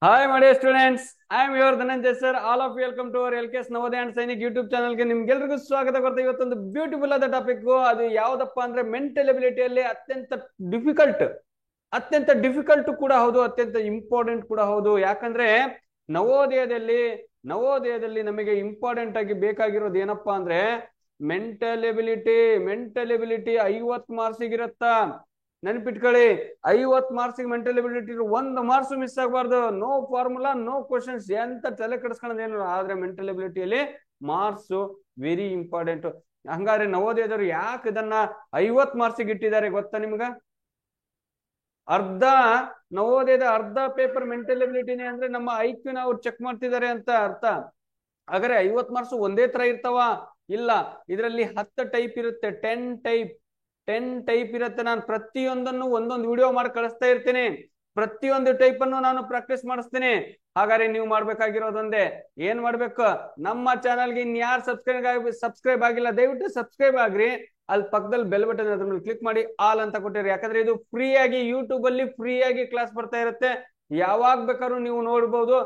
Hi, my dear students. I am your Dhananjay sir. All of you welcome to our LKS Navodaya and Sainik YouTube channel ಗೆ ನಿಮ್ಗೆಲ್ರಿಗೂ ಸ್ವಾಗತ ಕೊಡ್ತಾ ಇವತ್ತೊಂದು beautiful ಆದ topic ಅದು ಯಾವ್ದಪ್ಪ ಅಂದ್ರೆ ಮೆಂಟಲ್ ಎಬಿಲಿಟಿಯಲ್ಲಿ ಅತ್ಯಂತ ಡಿಫಿಕಲ್ಟ್ ಕೂಡ ಹೌದು, ಅತ್ಯಂತ ಇಂಪಾರ್ಟೆಂಟ್ ಕೂಡ ಹೌದು. ಯಾಕಂದ್ರೆ ನವೋದಯದಲ್ಲಿ ನವೋದಯದಲ್ಲಿ ನಮಗೆ ಇಂಪಾರ್ಟೆಂಟ್ ಆಗಿ ಬೇಕಾಗಿರೋದು ಏನಪ್ಪಾ ಅಂದ್ರೆ ಮೆಂಟಲ್ ಎಬಿಲಿಟಿ 50 ಮಾರ್ಕ್ಸ್ ಇರುತ್ತಾ. ನೆನ್ಪಿಟ್ಕೊಳ್ಳಿ, 50 marks mental ability, 1 marks miss ಆಗಬಾರ್ದು. ನೋ ಫಾರ್ಮುಲಾ, ನೋ ಕ್ವಶನ್ಸ್, ಎಂತ ತಲೆ ಕೆಡಿಸ್ಕೊಳ್ಳೋದೇನು. ಆದ್ರೆ ಮೆಂಟಲ್ ಎಬಿಲಿಟಿಯಲ್ಲಿ ಮಾರ್ಕ್ಸ್ ವೆರಿ ಇಂಪಾರ್ಟೆಂಟ್. ಹಂಗಾದ್ರೆ ನವೋದಯದವರು ಯಾಕೆ ಇದನ್ನ 50 ಮಾರ್ಕ್ಸ್ ಇಟ್ಟಿದ್ದಾರೆ ಗೊತ್ತಾ ನಿಮ್ಗ? ಅರ್ಧ ನವೋದಯದ ಅರ್ಧ ಪೇಪರ್ ಮೆಂಟಲ್ ಎಬಿಲಿಟಿನೇ ಅಂದ್ರೆ ನಮ್ಮ ಐಕ್ಯೂ ನಾವು ಚೆಕ್ ಮಾಡ್ತಿದ್ದಾರೆ ಅಂತ ಅರ್ಥ. ಹಾಗಾದ್ರೆ 50 ಮಾರ್ಕ್ಸ್ ಒಂದೇ ತರ ಇರ್ತಾವ? ಇಲ್ಲ, ಇದರಲ್ಲಿ 10 ಟೈಪ್ ಇರುತ್ತೆ. 10 ಟೈಪ್ ಇರುತ್ತೆ. ನಾನು ಪ್ರತಿಯೊಂದನ್ನು ಒಂದೊಂದು ವಿಡಿಯೋ ಮಾಡಿ ಕಳಿಸ್ತಾ ಇರ್ತೀನಿ. ಪ್ರತಿಯೊಂದು ಟೈಪ್ ಅನ್ನು ನಾನು ಪ್ರಾಕ್ಟೀಸ್ ಮಾಡಿಸ್ತೀನಿ. ಹಾಗಾದ್ರೆ ನೀವು ಮಾಡ್ಬೇಕಾಗಿರೋದೊಂದೇ, ಏನ್ ಮಾಡ್ಬೇಕು, ನಮ್ಮ ಚಾನಲ್ಗೆ ಇನ್ಯಾರು ಸಬ್ಸ್ಕ್ರೈಬ್ ಆಗಿಲ್ಲ ದಯವಿಟ್ಟು ಸಬ್ಸ್ಕ್ರೈಬ್ ಆಗ್ರಿ. ಅಲ್ಲಿ ಪಕ್ಕದಲ್ಲಿ ಬೆಲ್ ಬಟನ್ ಅದ್ರ ಮೇಲೆ ಕ್ಲಿಕ್ ಮಾಡಿ ಆಲ್ ಅಂತ ಕೊಟ್ಟಿರಿ. ಯಾಕಂದ್ರೆ ಇದು ಫ್ರೀ ಆಗಿ ಯೂಟ್ಯೂಬ್ ಅಲ್ಲಿ ಫ್ರೀ ಆಗಿ ಕ್ಲಾಸ್ ಬರ್ತಾ ಇರುತ್ತೆ. ಯಾವಾಗ ಬೇಕಾದ್ರೂ ನೀವು ನೋಡ್ಬೋದು.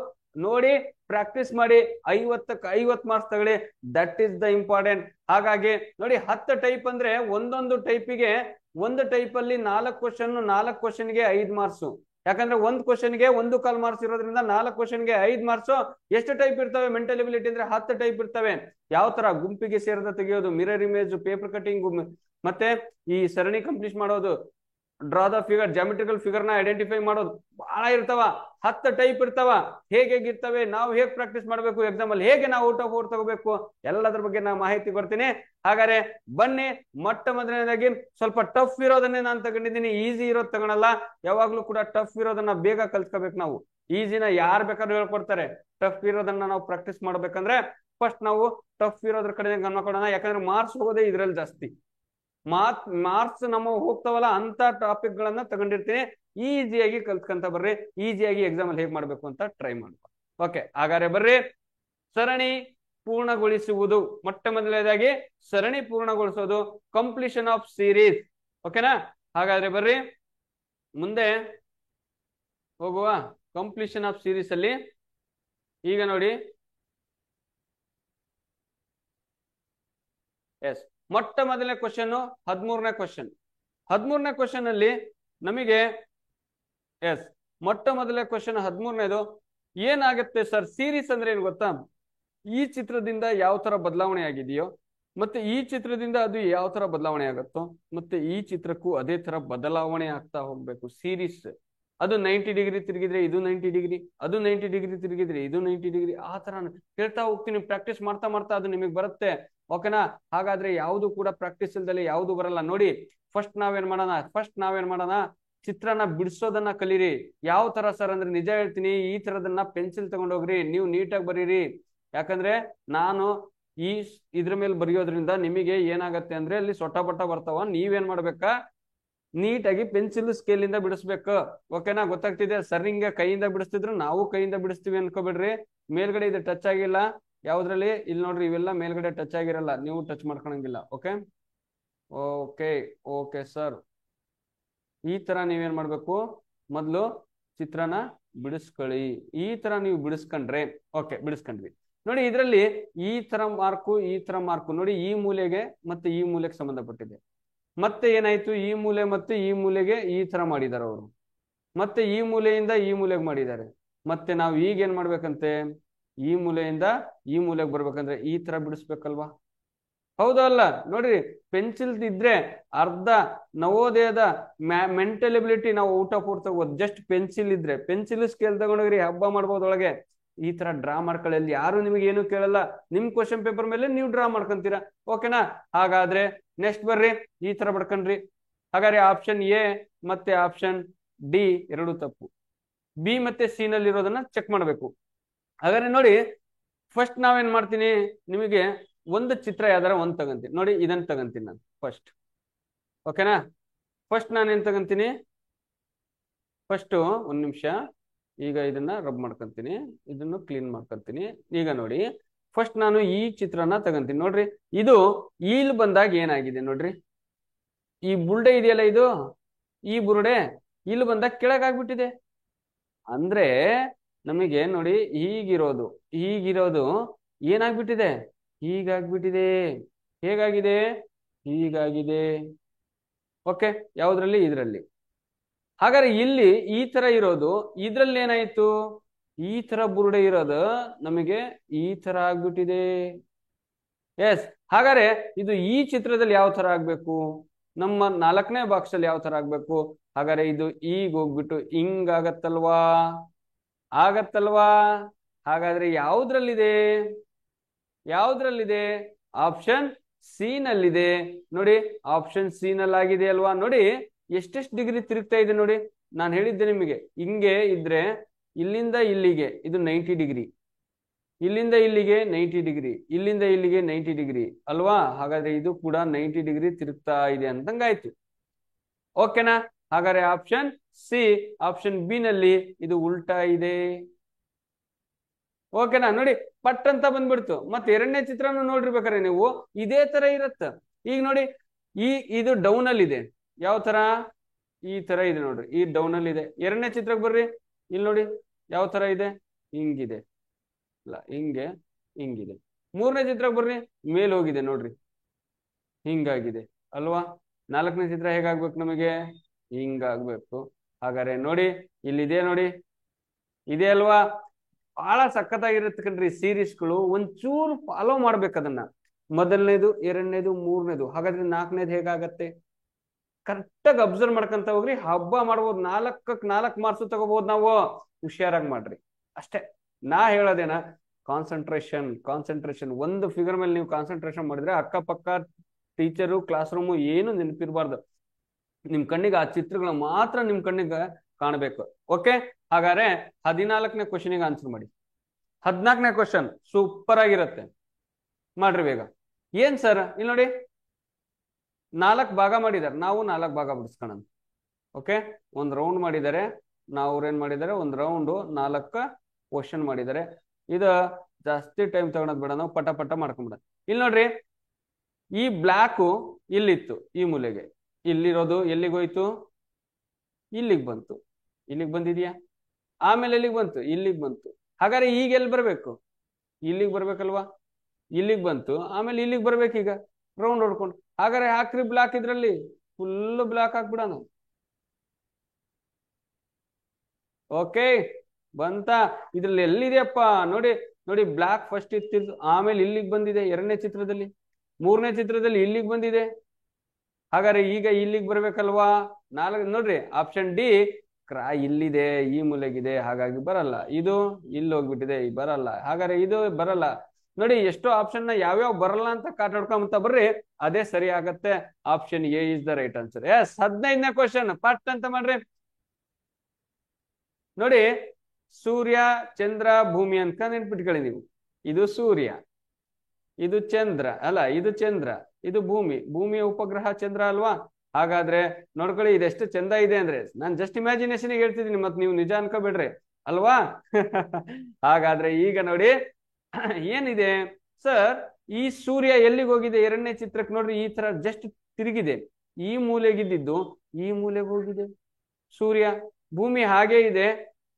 ನೋಡಿ ಪ್ರಾಕ್ಟೀಸ್ ಮಾಡಿ, 50 ಮಾರ್ಕ್ಸ್ ತಗೊಳ್ಳಿ. That is the important. ಹಾಗಾಗಿ ನೋಡಿ, 10 ಟೈಪ್ ಅಂದ್ರೆ ಒಂದೊಂದು ಟೈಪಿಗೆ, ಒಂದು ಟೈಪ್ ಅಲ್ಲಿ 4 ಕ್ವಶನ್ಗೆ 5 ಮಾರ್ಕ್ಸ್. ಯಾಕಂದ್ರೆ ಒಂದು ಕ್ವಶನ್ಗೆ 1.25 ಮಾರ್ಕ್ಸ್ ಇರೋದ್ರಿಂದ 4 ಕ್ವಶನ್ಗೆ 5 ಮಾರ್ಕ್ಸ್. ಎಷ್ಟು ಟೈಪ್ ಇರ್ತವೆ ಮೆಂಟಲ್ ಎಬಿಲಿಟಿ ಅಂದ್ರೆ? 10 ಟೈಪ್ ಇರ್ತವೆ. ಯಾವ ತರ? ಗುಂಪಿಗೆ ಸೇರಿದ ತೆಗೆಯೋದು, ಮಿರರ್ ಇಮೇಜ್, ಪೇಪರ್ ಕಟಿಂಗ್, ಮತ್ತೆ ಈ ಸರಣಿ ಕಂಪ್ಲೀಟ್ ಮಾಡೋದು, draw the figure, geometrical figure ನ ಐಡೆಂಟಿಫೈ ಮಾಡೋದು, ಬಹಳ ಇರ್ತಾವ. 10 ಟೈಪ್ ಇರ್ತಾವ. ಹೇಗಿರ್ತವೆ, ನಾವು ಹೇಗೆ ಪ್ರಾಕ್ಟೀಸ್ ಮಾಡಬೇಕು, ಎಕ್ಸಾಮ್ ಅಲ್ಲಿ ಹೇಗೆ ನಾವು ಔಟ್ ಆಫ್ 4 ತಗೋಬೇಕು, ಎಲ್ಲದ್ರ ಬಗ್ಗೆ ನಾನು ಮಾಹಿತಿ ಕೊಡ್ತೀನಿ. ಹಾಗಾದ್ರೆ ಬನ್ನಿ, ಮೊಟ್ಟ ಮೊದಲನೇದಾಗಿ ಸ್ವಲ್ಪ ಟಫ್ ಇರೋದನ್ನೇ ನಾನು ತಗೊಂಡಿದ್ದೀನಿ. ಈಸಿ ಇರೋದು ತಗೊಳಲ್ಲ. ಯಾವಾಗ್ಲೂ ಕೂಡ ಟಫ್ ಇರೋದನ್ನ ಬೇಗ ಕಲ್ತ್ಕೋಬೇಕು ನಾವು. ಈಸಿನ ಯಾರು ಬೇಕಾದ್ರೂ ಹೇಳ್ಕೊಡ್ತಾರೆ. ಟಫ್ ಇರೋದನ್ನ ನಾವು ಪ್ರಾಕ್ಟೀಸ್ ಮಾಡ್ಬೇಕಂದ್ರೆ ಫಸ್ಟ್ ನಾವು ಟಫ್ ಇರೋದ್ರ ಕಡೆ ಗಮನ ಕೊಡೋಣ. ಯಾಕಂದ್ರೆ ಮಾರ್ಕ್ಸ್ ಹೋಗೋದೇ ಇದ್ರಲ್ಲಿ ಜಾಸ್ತಿ. ಮಾರ್ಕ್ಸ್ ನಮ್ಮ ಹೋಗ್ತಾವಲ್ಲ ಅಂತ ಟಾಪಿಕ್ ಗಳನ್ನ ತಗೊಂಡಿರ್ತೀನಿ. ಈಸಿಯಾಗಿ ಕಲ್ತ್ಕೊಂತ ಬರ್ರಿ. ಈಸಿಯಾಗಿ ಎಕ್ಸಾಮ್ ಅಲ್ಲಿ ಹೇಗ್ ಮಾಡ್ಬೇಕು ಅಂತ ಟ್ರೈ ಮಾಡ್ಬೇಕು. ಓಕೆ, ಹಾಗಾದ್ರೆ ಬರ್ರಿ. ಸರಣಿ ಪೂರ್ಣಗೊಳಿಸುವುದು, ಮೊಟ್ಟ ಮೊದಲನೇದಾಗಿ ಸರಣಿ ಪೂರ್ಣಗೊಳಿಸೋದು, ಕಂಪ್ಲೀಷನ್ ಆಫ್ ಸೀರೀಸ್. ಓಕೆನಾ? ಹಾಗಾದ್ರೆ ಬರ್ರಿ ಮುಂದೆ ಹೋಗುವ. ಕಂಪ್ಲೀಷನ್ ಆಫ್ ಸೀರೀಸ್ ಅಲ್ಲಿ ಈಗ ನೋಡಿ, ಎಸ್, ಮೊಟ್ಟ ಮೊದಲನೇ ಕ್ವಶನ್ 13ನೇ ಕ್ವಶನ್. 13ನೇ ಕ್ವಶನ್ ಅಲ್ಲಿ ನಮಗೆ, ಎಸ್, ಮೊಟ್ಟ ಮೊದಲನೇ ಕ್ವಶನ್ 13ನೇದು ಏನಾಗುತ್ತೆ ಸರ್? ಸೀರೀಸ್ ಅಂದ್ರೆ ಏನ್ ಗೊತ್ತಾ? ಈ ಚಿತ್ರದಿಂದ ಯಾವ ತರ ಬದಲಾವಣೆ ಆಗಿದೆಯೋ, ಮತ್ತೆ ಈ ಚಿತ್ರದಿಂದ ಅದು ಯಾವ ತರ ಬದಲಾವಣೆ ಆಗುತ್ತೋ, ಮತ್ತೆ ಈ ಚಿತ್ರಕ್ಕೂ ಅದೇ ತರ ಬದಲಾವಣೆ ಆಗ್ತಾ ಹೋಗ್ಬೇಕು. ಸೀರೀಸ್ ಅದು 90 ಡಿಗ್ರಿ ತಿರುಗಿದ್ರೆ ಇದು 90 ಡಿಗ್ರಿ, ಅದು 90 ಡಿಗ್ರಿ ತಿರುಗಿದ್ರೆ ಇದು 90 ಡಿಗ್ರಿ, ಆ ತರ ಹೇಳ್ತಾ ಹೋಗ್ತೀನಿ. ಪ್ರಾಕ್ಟೀಸ್ ಮಾಡ್ತಾ ಮಾಡ್ತಾ ಅದು ನಿಮಗೆ ಬರುತ್ತೆ. ಓಕೆನಾ? ಹಾಗಾದ್ರೆ ಯಾವುದು ಕೂಡ ಪ್ರಾಕ್ಟೀಸ್ ಇಲ್ದಲ್ಲಿ ಯಾವುದು ಬರಲ್ಲ. ನೋಡಿ, ಫಸ್ಟ್ ನಾವೇನ್ ಮಾಡೋಣ, ಚಿತ್ರನ ಬಿಡಿಸೋದನ್ನ ಕಲೀರಿ. ಯಾವ ತರ ಸರ್ ಅಂದ್ರೆ, ನಿಜ ಹೇಳ್ತೀನಿ, ಈ ತರದನ್ನ ಪೆನ್ಸಿಲ್ ತಗೊಂಡೋಗ್ರಿ, ನೀವು ನೀಟಾಗಿ ಬರೀರಿ. ಯಾಕಂದ್ರೆ ನಾನು ಇದ್ರ ಮೇಲೆ ಬರೆಯೋದ್ರಿಂದ ನಿಮಗೆ ಏನಾಗತ್ತೆ ಅಂದ್ರೆ ಅಲ್ಲಿ ಸೊಟ್ಟ ಪಟ್ಟ ಬರ್ತಾವ. ನೀವೇನ್ ಮಾಡ್ಬೇಕಾ, ನೀಟಾಗಿ ಪೆನ್ಸಿಲ್ ಸ್ಕೇಲ್ ಇಂದ ಬಿಡಿಸ್ಬೇಕು. ಓಕೆನಾ? ಗೊತ್ತಾಗ್ತಿದೆ? ಸರ್ ಹಿಂಗೆ ಕೈಯಿಂದ ಬಿಡಿಸ್ತಿದ್ರು, ನಾವು ಕೈಯಿಂದ ಬಿಡಿಸ್ತೀವಿ ಅನ್ಕೋಬೇಡ್ರಿ. ಮೇಲ್ಗಡೆ ಇದು ಟಚ್ ಆಗಿಲ್ಲ ಯಾವ್ದ್ರಲ್ಲಿ, ಇಲ್ಲಿ ನೋಡ್ರಿ, ಇವೆಲ್ಲ ಮೇಲ್ಗಡೆ ಟಚ್ ಆಗಿರಲ್ಲ, ನೀವು ಟಚ್ ಮಾಡ್ಕೊಳಂಗಿಲ್ಲ. ಓಕೆ ಓಕೆ ಓಕೆ ಸರ್, ಈ ತರ ನೀವೇನ್ ಮಾಡ್ಬೇಕು, ಮೊದ್ಲು ಚಿತ್ರನ ಬಿಡಿಸ್ಕೊಳ್ಳಿ. ಈ ತರ ನೀವು ಬಿಡಿಸ್ಕೊಂಡ್ರೆ, ಓಕೆ, ಬಿಡಿಸ್ಕೊಂಡ್ವಿ. ನೋಡಿ, ಇದರಲ್ಲಿ ಈ ತರ ಮಾರ್ಕು ನೋಡಿ, ಈ ಮೂಲೆಗೆ ಮತ್ತೆ ಈ ಮೂಲೆಗೆ ಸಂಬಂಧಪಟ್ಟಿದೆ. ಮತ್ತೆ ಏನಾಯ್ತು, ಈ ಮೂಲೆ ಮತ್ತೆ ಈ ಮೂಲೆಗೆ ಈ ತರ ಮಾಡಿದ್ದಾರೆ ಅವರು. ಮತ್ತೆ ಈ ಮೂಲೆಯಿಂದ ಈ ಮೂಲೆಗೆ ಮಾಡಿದ್ದಾರೆ. ಮತ್ತೆ ನಾವು ಈಗ ಏನ್ ಮಾಡ್ಬೇಕಂತೆ, ಈ ಮೂಲೆಯಿಂದ ಈ ಮೂಲೆಗೆ ಬರ್ಬೇಕಂದ್ರೆ ಈ ತರ ಬಿಡಿಸ್ಬೇಕಲ್ವಾ? ಹೌದಾ ಅಲ್ಲ? ನೋಡ್ರಿ, ಪೆನ್ಸಿಲ್ ಇದ್ರೆ ಅರ್ಧ ನವೋದಯದ ಮೆಂಟಲ್ ಎಬಿಲಿಟಿ ನಾವು ಔಟ್ ಆಫ್ 4 ತಗೋಬಹುದು. ಜಸ್ಟ್ ಪೆನ್ಸಿಲ್ ಇದ್ರೆ, ಪೆನ್ಸಿಲ್ ಸ್ಕೇಲ್ ತಗೊಂಡೋಗ್ರಿ, ಹಬ್ಬ ಮಾಡ್ಬೋದು ಒಳಗೆ. ಈ ತರ ಡ್ರಾ ಮಾಡ್ಕೊಳ್ಳಿ. ಅಲ್ಲಿ ಯಾರು ನಿಮಗೆ ಏನು ಕೇಳಲ್ಲ. ನಿಮ್ ಕ್ವಶನ್ ಪೇಪರ್ ಮೇಲೆ ನೀವು ಡ್ರಾ ಮಾಡ್ಕೊಂತೀರಾ. ಓಕೆನಾ? ಹಾಗಾದ್ರೆ ನೆಕ್ಸ್ಟ್ ಬರ್ರಿ, ಈ ತರ ಬಡ್ಕಂಡ್ರಿ. ಹಾಗಾದ್ರೆ ಆಪ್ಷನ್ ಎ ಮತ್ತೆ ಆಪ್ಷನ್ ಡಿ ಎರಡು ತಪ್ಪು. ಬಿ ಮತ್ತೆ ಸಿ ನಲ್ಲಿ ಇರೋದನ್ನ ಚೆಕ್ ಮಾಡ್ಬೇಕು. ಹಾಗಾದ್ರೆ ನೋಡಿ, ಫಸ್ಟ್ ನಾವೇನ್ ಮಾಡ್ತೀನಿ, ನಿಮಗೆ ಒಂದು ಚಿತ್ರ ಯಾವ್ದಾರ ಒಂದ್ ತಗಂತೀನಿ. ನೋಡಿ, ಇದನ್ನ ತಗಂತೀನಿ ನಾನು ಫಸ್ಟ್. ಓಕೆನಾ? ಫಸ್ಟ್ ನಾನೇನ್ ತಗಂತೀನಿ, ಫಸ್ಟ್ ಒಂದ್ ನಿಮಿಷ, ಈಗ ಇದನ್ನ ರಬ್ ಮಾಡ್ಕೊಂತೀನಿ, ಇದನ್ನು ಕ್ಲೀನ್ ಮಾಡ್ಕೊಂತೀನಿ. ಈಗ ನೋಡಿ, ಫಸ್ಟ್ ನಾನು ಈ ಚಿತ್ರನ ತಗಂತೀನಿ. ನೋಡ್ರಿ, ಇದು ಇಲ್ಲಿ ಬಂದಾಗ ಏನಾಗಿದೆ ನೋಡ್ರಿ, ಈ ಬುರುಡೆ ಇದೆಯಲ್ಲ, ಇದು ಈ ಬುರುಡೆ ಇಲ್ಲಿ ಬಂದಾಗ ಕೆಳಗಾಗ್ಬಿಟ್ಟಿದೆ. ಅಂದ್ರೆ ನಮಗೆ ನೋಡಿ ಹೀಗಿರೋದು ಏನಾಗ್ಬಿಟ್ಟಿದೆ, ಹೀಗಾಗ್ಬಿಟ್ಟಿದೆ. ಹೇಗಾಗಿದೆ, ಹೀಗಾಗಿದೆ. ಓಕೆ, ಯಾವ್ದ್ರಲ್ಲಿ, ಇದ್ರಲ್ಲಿ. ಹಾಗಾದ್ರೆ ಇಲ್ಲಿ ಈ ತರ ಇರೋದು, ಇದ್ರಲ್ಲಿ ಏನಾಯ್ತು, ಈ ತರ ಬುರುಡೆ ಇರೋದು ನಮಗೆ ಈ ತರ ಆಗ್ಬಿಟ್ಟಿದೆ. ಎಸ್, ಹಾಗಾದ್ರೆ ಇದು ಈ ಚಿತ್ರದಲ್ಲಿ ಯಾವ ತರ ಆಗ್ಬೇಕು, ನಮ್ಮ 4ನೇ ಬಾಕ್ಸ್ ಅಲ್ಲಿ ಯಾವ ತರ ಆಗ್ಬೇಕು. ಹಾಗಾದ್ರೆ ಇದು ಈಗ ಹೋಗ್ಬಿಟ್ಟು ಹಿಂಗಾಗತ್ತಲ್ವಾ, ಆಗತ್ತಲ್ವಾ. ಹಾಗಾದ್ರೆ ಯಾವ್ದ್ರಲ್ಲಿದೆ, ಆಪ್ಷನ್ ಸಿ ನಲ್ಲಿದೆ. ನೋಡಿ, ಆಪ್ಷನ್ ಸಿ ನಲ್ಲಿ ಆಗಿದೆ ಅಲ್ವಾ. ನೋಡಿ ಎಷ್ಟೆಷ್ಟು ಡಿಗ್ರಿ ತಿರುಗ್ತಾ ಇದೆ ನೋಡಿ. ನಾನು ಹೇಳಿದ್ದೆ ನಿಮಗೆ, ಹಿಂಗೆ ಇದ್ರೆ ಇಲ್ಲಿಂದ ಇಲ್ಲಿಗೆ ಇದು 90 ಡಿಗ್ರಿ, ಇಲ್ಲಿಂದ ಇಲ್ಲಿಗೆ 90 ಡಿಗ್ರಿ, ಇಲ್ಲಿಂದ ಇಲ್ಲಿಗೆ 90 ಡಿಗ್ರಿ ಅಲ್ವಾ. ಹಾಗಾದ್ರೆ ಇದು ಕೂಡ 90 ಡಿಗ್ರಿ ತಿರುಗ್ತಾ ಇದೆ ಅಂತಂಗಾಯ್ತು. ಓಕೆನಾ. ಹಾಗಾದ್ರೆ ಆಪ್ಷನ್ ಸಿ, ಆಪ್ಷನ್ ಬಿ ನಲ್ಲಿ ಇದು ಉಲ್ಟಾ ಇದೆ. ಓಕೆನಾ. ನೋಡಿ ಪಟ್ ಅಂತ ಬಂದ್ಬಿಡ್ತು. ಮತ್ತೆ 2ನೇ ಚಿತ್ರನು ನೋಡಿರ್ಬೇಕಾರೆ ನೀವು ಇದೇ ತರ ಇರತ್ತ. ಈಗ ನೋಡಿ, ಇದು ಡೌನ್ ಅಲ್ಲಿ ಇದೆ. ಯಾವ ತರ, ಈ ತರ ಇದೆ ನೋಡ್ರಿ, ಈ ಡೌನ್ ಅಲ್ಲಿ ಇದೆ. 2ನೇ ಚಿತ್ರಕ್ಕೆ ಬರ್ರಿ, ಇಲ್ಲಿ ನೋಡಿ ಯಾವ ತರ ಇದೆ, ಹಿಂಗಿದೆ, ಇಲ್ಲ ಹಿಂಗಿದೆ. 3ನೇ ಚಿತ್ರಕ್ಕೆ ಬರ್ರಿ, ಮೇಲ್ ಹೋಗಿದೆ ನೋಡ್ರಿ, ಹಿಂಗಾಗಿದೆ ಅಲ್ವಾ. 4ನೇ ಚಿತ್ರ ಹೇಗಾಗ್ಬೇಕು ನಮಗೆ, ಹಿಂಗಾಗ್ಬೇಕು. ಹಾಗಾದ್ರೆ ನೋಡಿ ಇಲ್ಲಿದೆ, ನೋಡಿ ಇದೆ ಅಲ್ವಾ. ಬಹಳ ಸಖತ್ತಾಗಿರುತ್ತೆ ಕಣ್ರಿ ಸೀರೀಸ್ಗಳು. ಒಂಚೂರು ಫಾಲೋ ಮಾಡ್ಬೇಕು ಅದನ್ನ. 1ನೇದು, 2ನೇದು, 3ನೇದು. ಹಾಗಾದ್ರೆ 4ನೇದು ಹೇಗಾಗತ್ತೆ, ಕರೆಕ್ಟಾಗಿ ಅಬ್ಸರ್ವ್ ಮಾಡ್ಕೊಂತ ಹೋಗ್ರಿ. ಹಬ್ಬ ಮಾಡ್ಬೋದು, 4ಕ್ಕೆ 4 ಮಾರ್ಕ್ಸ್ ತಗೋಬಹುದು ನಾವು. ಹುಷಾರಾಗಿ ಮಾಡ್ರಿ ಅಷ್ಟೇ. ನಾ ಹೇಳೋದೇನ, ಕಾನ್ಸಂಟ್ರೇಷನ್. ಒಂದು ಫಿಗರ್ ಮೇಲೆ ನೀವು ಕಾನ್ಸಂಟ್ರೇಷನ್ ಮಾಡಿದ್ರೆ ಅಕ್ಕಪಕ್ಕ ಟೀಚರು, ಕ್ಲಾಸ್ ರೂಮು ಏನು ನೆನಪಿರ್ಬಾರ್ದು. ನಿಮ್ ಕಣ್ಣಿಗೆ ಆ ಚಿತ್ರಗಳು ಮಾತ್ರ ನಿಮ್ ಕಣ್ಣಿಗೆ ಕಾಣಬೇಕು. ಓಕೆ. ಹಾಗಾದ್ರೆ 14ನೇ ಕ್ವಶನಿಗೆ ಆನ್ಸರ್ ಮಾಡಿ. 14ನೇ ಕ್ವಶನ್ ಸೂಪರ್ ಆಗಿರುತ್ತೆ, ಮಾಡ್ರಿ ಬೇಗ. ಏನ್ ಸರ್, ಇಲ್ಲಿ ನೋಡಿ 4 ಭಾಗ ಮಾಡಿದ್ದಾರೆ, ನಾವು 4 ಭಾಗ ಬಿಡಿಸ್ಕೊಳ್ಳೋಣ. ಓಕೆ, ಒಂದು ರೌಂಡ್ ಮಾಡಿದ್ದಾರೆ, ನಾವು ಏನ್ ಮಾಡಿದ್ದಾರೆ, ಒಂದು ರೌಂಡು 4 ಕ್ವಶನ್ ಮಾಡಿದ್ದಾರೆ. ಇದು ಜಾಸ್ತಿ ಟೈಮ್ ತಗೊಳೋದ್ ಬೇಡ, ನಾವು ಪಟ ಪಟ ಮಾಡ್ಕೊಂಡ್ಬಿಡ. ಇಲ್ಲಿ ನೋಡ್ರಿ, ಈ ಬ್ಲಾಕು ಇಲ್ಲಿತ್ತು, ಈ ಮೂಲೆಗೆ. ಇಲ್ಲಿರೋದು ಎಲ್ಲಿಗೋಯ್ತು, ಇಲ್ಲಿಗೆ ಬಂತು, ಇಲ್ಲಿಗೆ ಬಂದಿದ್ಯಾ. ಆಮೇಲೆ ಎಲ್ಲಿಗೆ ಬಂತು, ಇಲ್ಲಿಗೆ ಬಂತು. ಹಾಗಾದ್ರೆ ಈಗ ಎಲ್ಲಿ ಬರ್ಬೇಕು, ಇಲ್ಲಿಗೆ ಬರ್ಬೇಕಲ್ವಾ. ಇಲ್ಲಿಗೆ ಬಂತು, ಆಮೇಲೆ ಇಲ್ಲಿಗೆ ಬರ್ಬೇಕು. ಈಗ ರೌಂಡ್ ಹೊಡ್ಕೊಂಡು ಹಾಗಾದ್ರೆ ಹಾಕ್ರಿ ಬ್ಲಾಕ್, ಇದ್ರಲ್ಲಿ ಫುಲ್ ಬ್ಲಾಕ್ ಹಾಕ್ಬಿಡೋಣ. ಓಕೆ, ಬಂತ. ಇದ್ರಲ್ಲಿ ಎಲ್ಲಿದೆಯಪ್ಪ ನೋಡಿ, ನೋಡಿ ಬ್ಲಾಕ್ ಫಸ್ಟ್ ಇತ್ತಿದ್ದು, ಆಮೇಲೆ ಇಲ್ಲಿಗೆ ಬಂದಿದೆ 2ನೇ ಚಿತ್ರದಲ್ಲಿ, 3ನೇ ಚಿತ್ರದಲ್ಲಿ ಇಲ್ಲಿಗೆ ಬಂದಿದೆ. ಹಾಗಾದ್ರೆ ಈಗ ಇಲ್ಲಿಗೆ ಬರ್ಬೇಕಲ್ವಾ. 4 ನೋಡ್ರಿ, ಆಪ್ಷನ್ ಡಿ ಇಲ್ಲಿದೆ, ಈ ಮೂಲೆಗಿದೆ, ಹಾಗಾಗಿ ಬರಲ್ಲ. ಇದು ಇಲ್ಲಿ ಹೋಗ್ಬಿಟ್ಟಿದೆ, ಬರಲ್ಲ. ಹಾಗಾದ್ರೆ ಇದು ಬರಲ್ಲ. ನೋಡಿ ಎಷ್ಟೋ ಆಪ್ಷನ್ ಯಾವ್ಯಾವ ಬರಲ್ಲ ಅಂತ ಕಾಟಾಡ್ಕೊಂಬಂತ ಬರ್ರಿ, ಅದೇ ಸರಿ ಆಗತ್ತೆ. Option A is the right answer. Yes, 15ನೇ ಕ್ವಶನ್ ಪಟ್ ಅಂತ ಮಾಡ್ರಿ. ನೋಡಿ, ಸೂರ್ಯ, ಚಂದ್ರ, ಭೂಮಿ ಅಂತ ನೆನ್ಪಿಟ್ಕೊಳ್ಳಿ ನೀವು. ಇದು ಸೂರ್ಯ, ಇದು ಚಂದ್ರ ಅಲ್ಲ, ಇದು ಚಂದ್ರ, ಇದು ಭೂಮಿ. ಭೂಮಿಯ ಉಪಗ್ರಹ ಚಂದ್ರ ಅಲ್ವಾ. ಹಾಗಾದ್ರೆ ನೋಡ್ಕೊಳ್ಳಿ, ಇದೆಷ್ಟು ಚಂದ ಇದೆ ಅಂದ್ರೆ, ನಾನು ಜಸ್ಟ್ ಇಮ್ಯಾಜಿನೇಷನ್ ಹೇಳ್ತಿದ್ದೀನಿ, ಮತ್ ನೀವು ನಿಜ ಅನ್ಕೋಬೇಡ್ರಿ ಅಲ್ವಾ. ಹಾಗಾದ್ರೆ ಈಗ ನೋಡಿ ಏನಿದೆ ಸರ್, ಈ ಸೂರ್ಯ ಎಲ್ಲಿಗೆ ಹೋಗಿದೆ, 2ನೇ ಚಿತ್ರಕ್ಕೆ ನೋಡ್ರಿ, ಈ ತರ ಜಸ್ಟ್ ತಿರುಗಿದೆ. ಈ ಮೂಲೆಗಿದ್ದು ಈ ಮೂಲೆಗೆ ಹೋಗಿದೆ ಸೂರ್ಯ. ಭೂಮಿ ಹಾಗೆ ಇದೆ,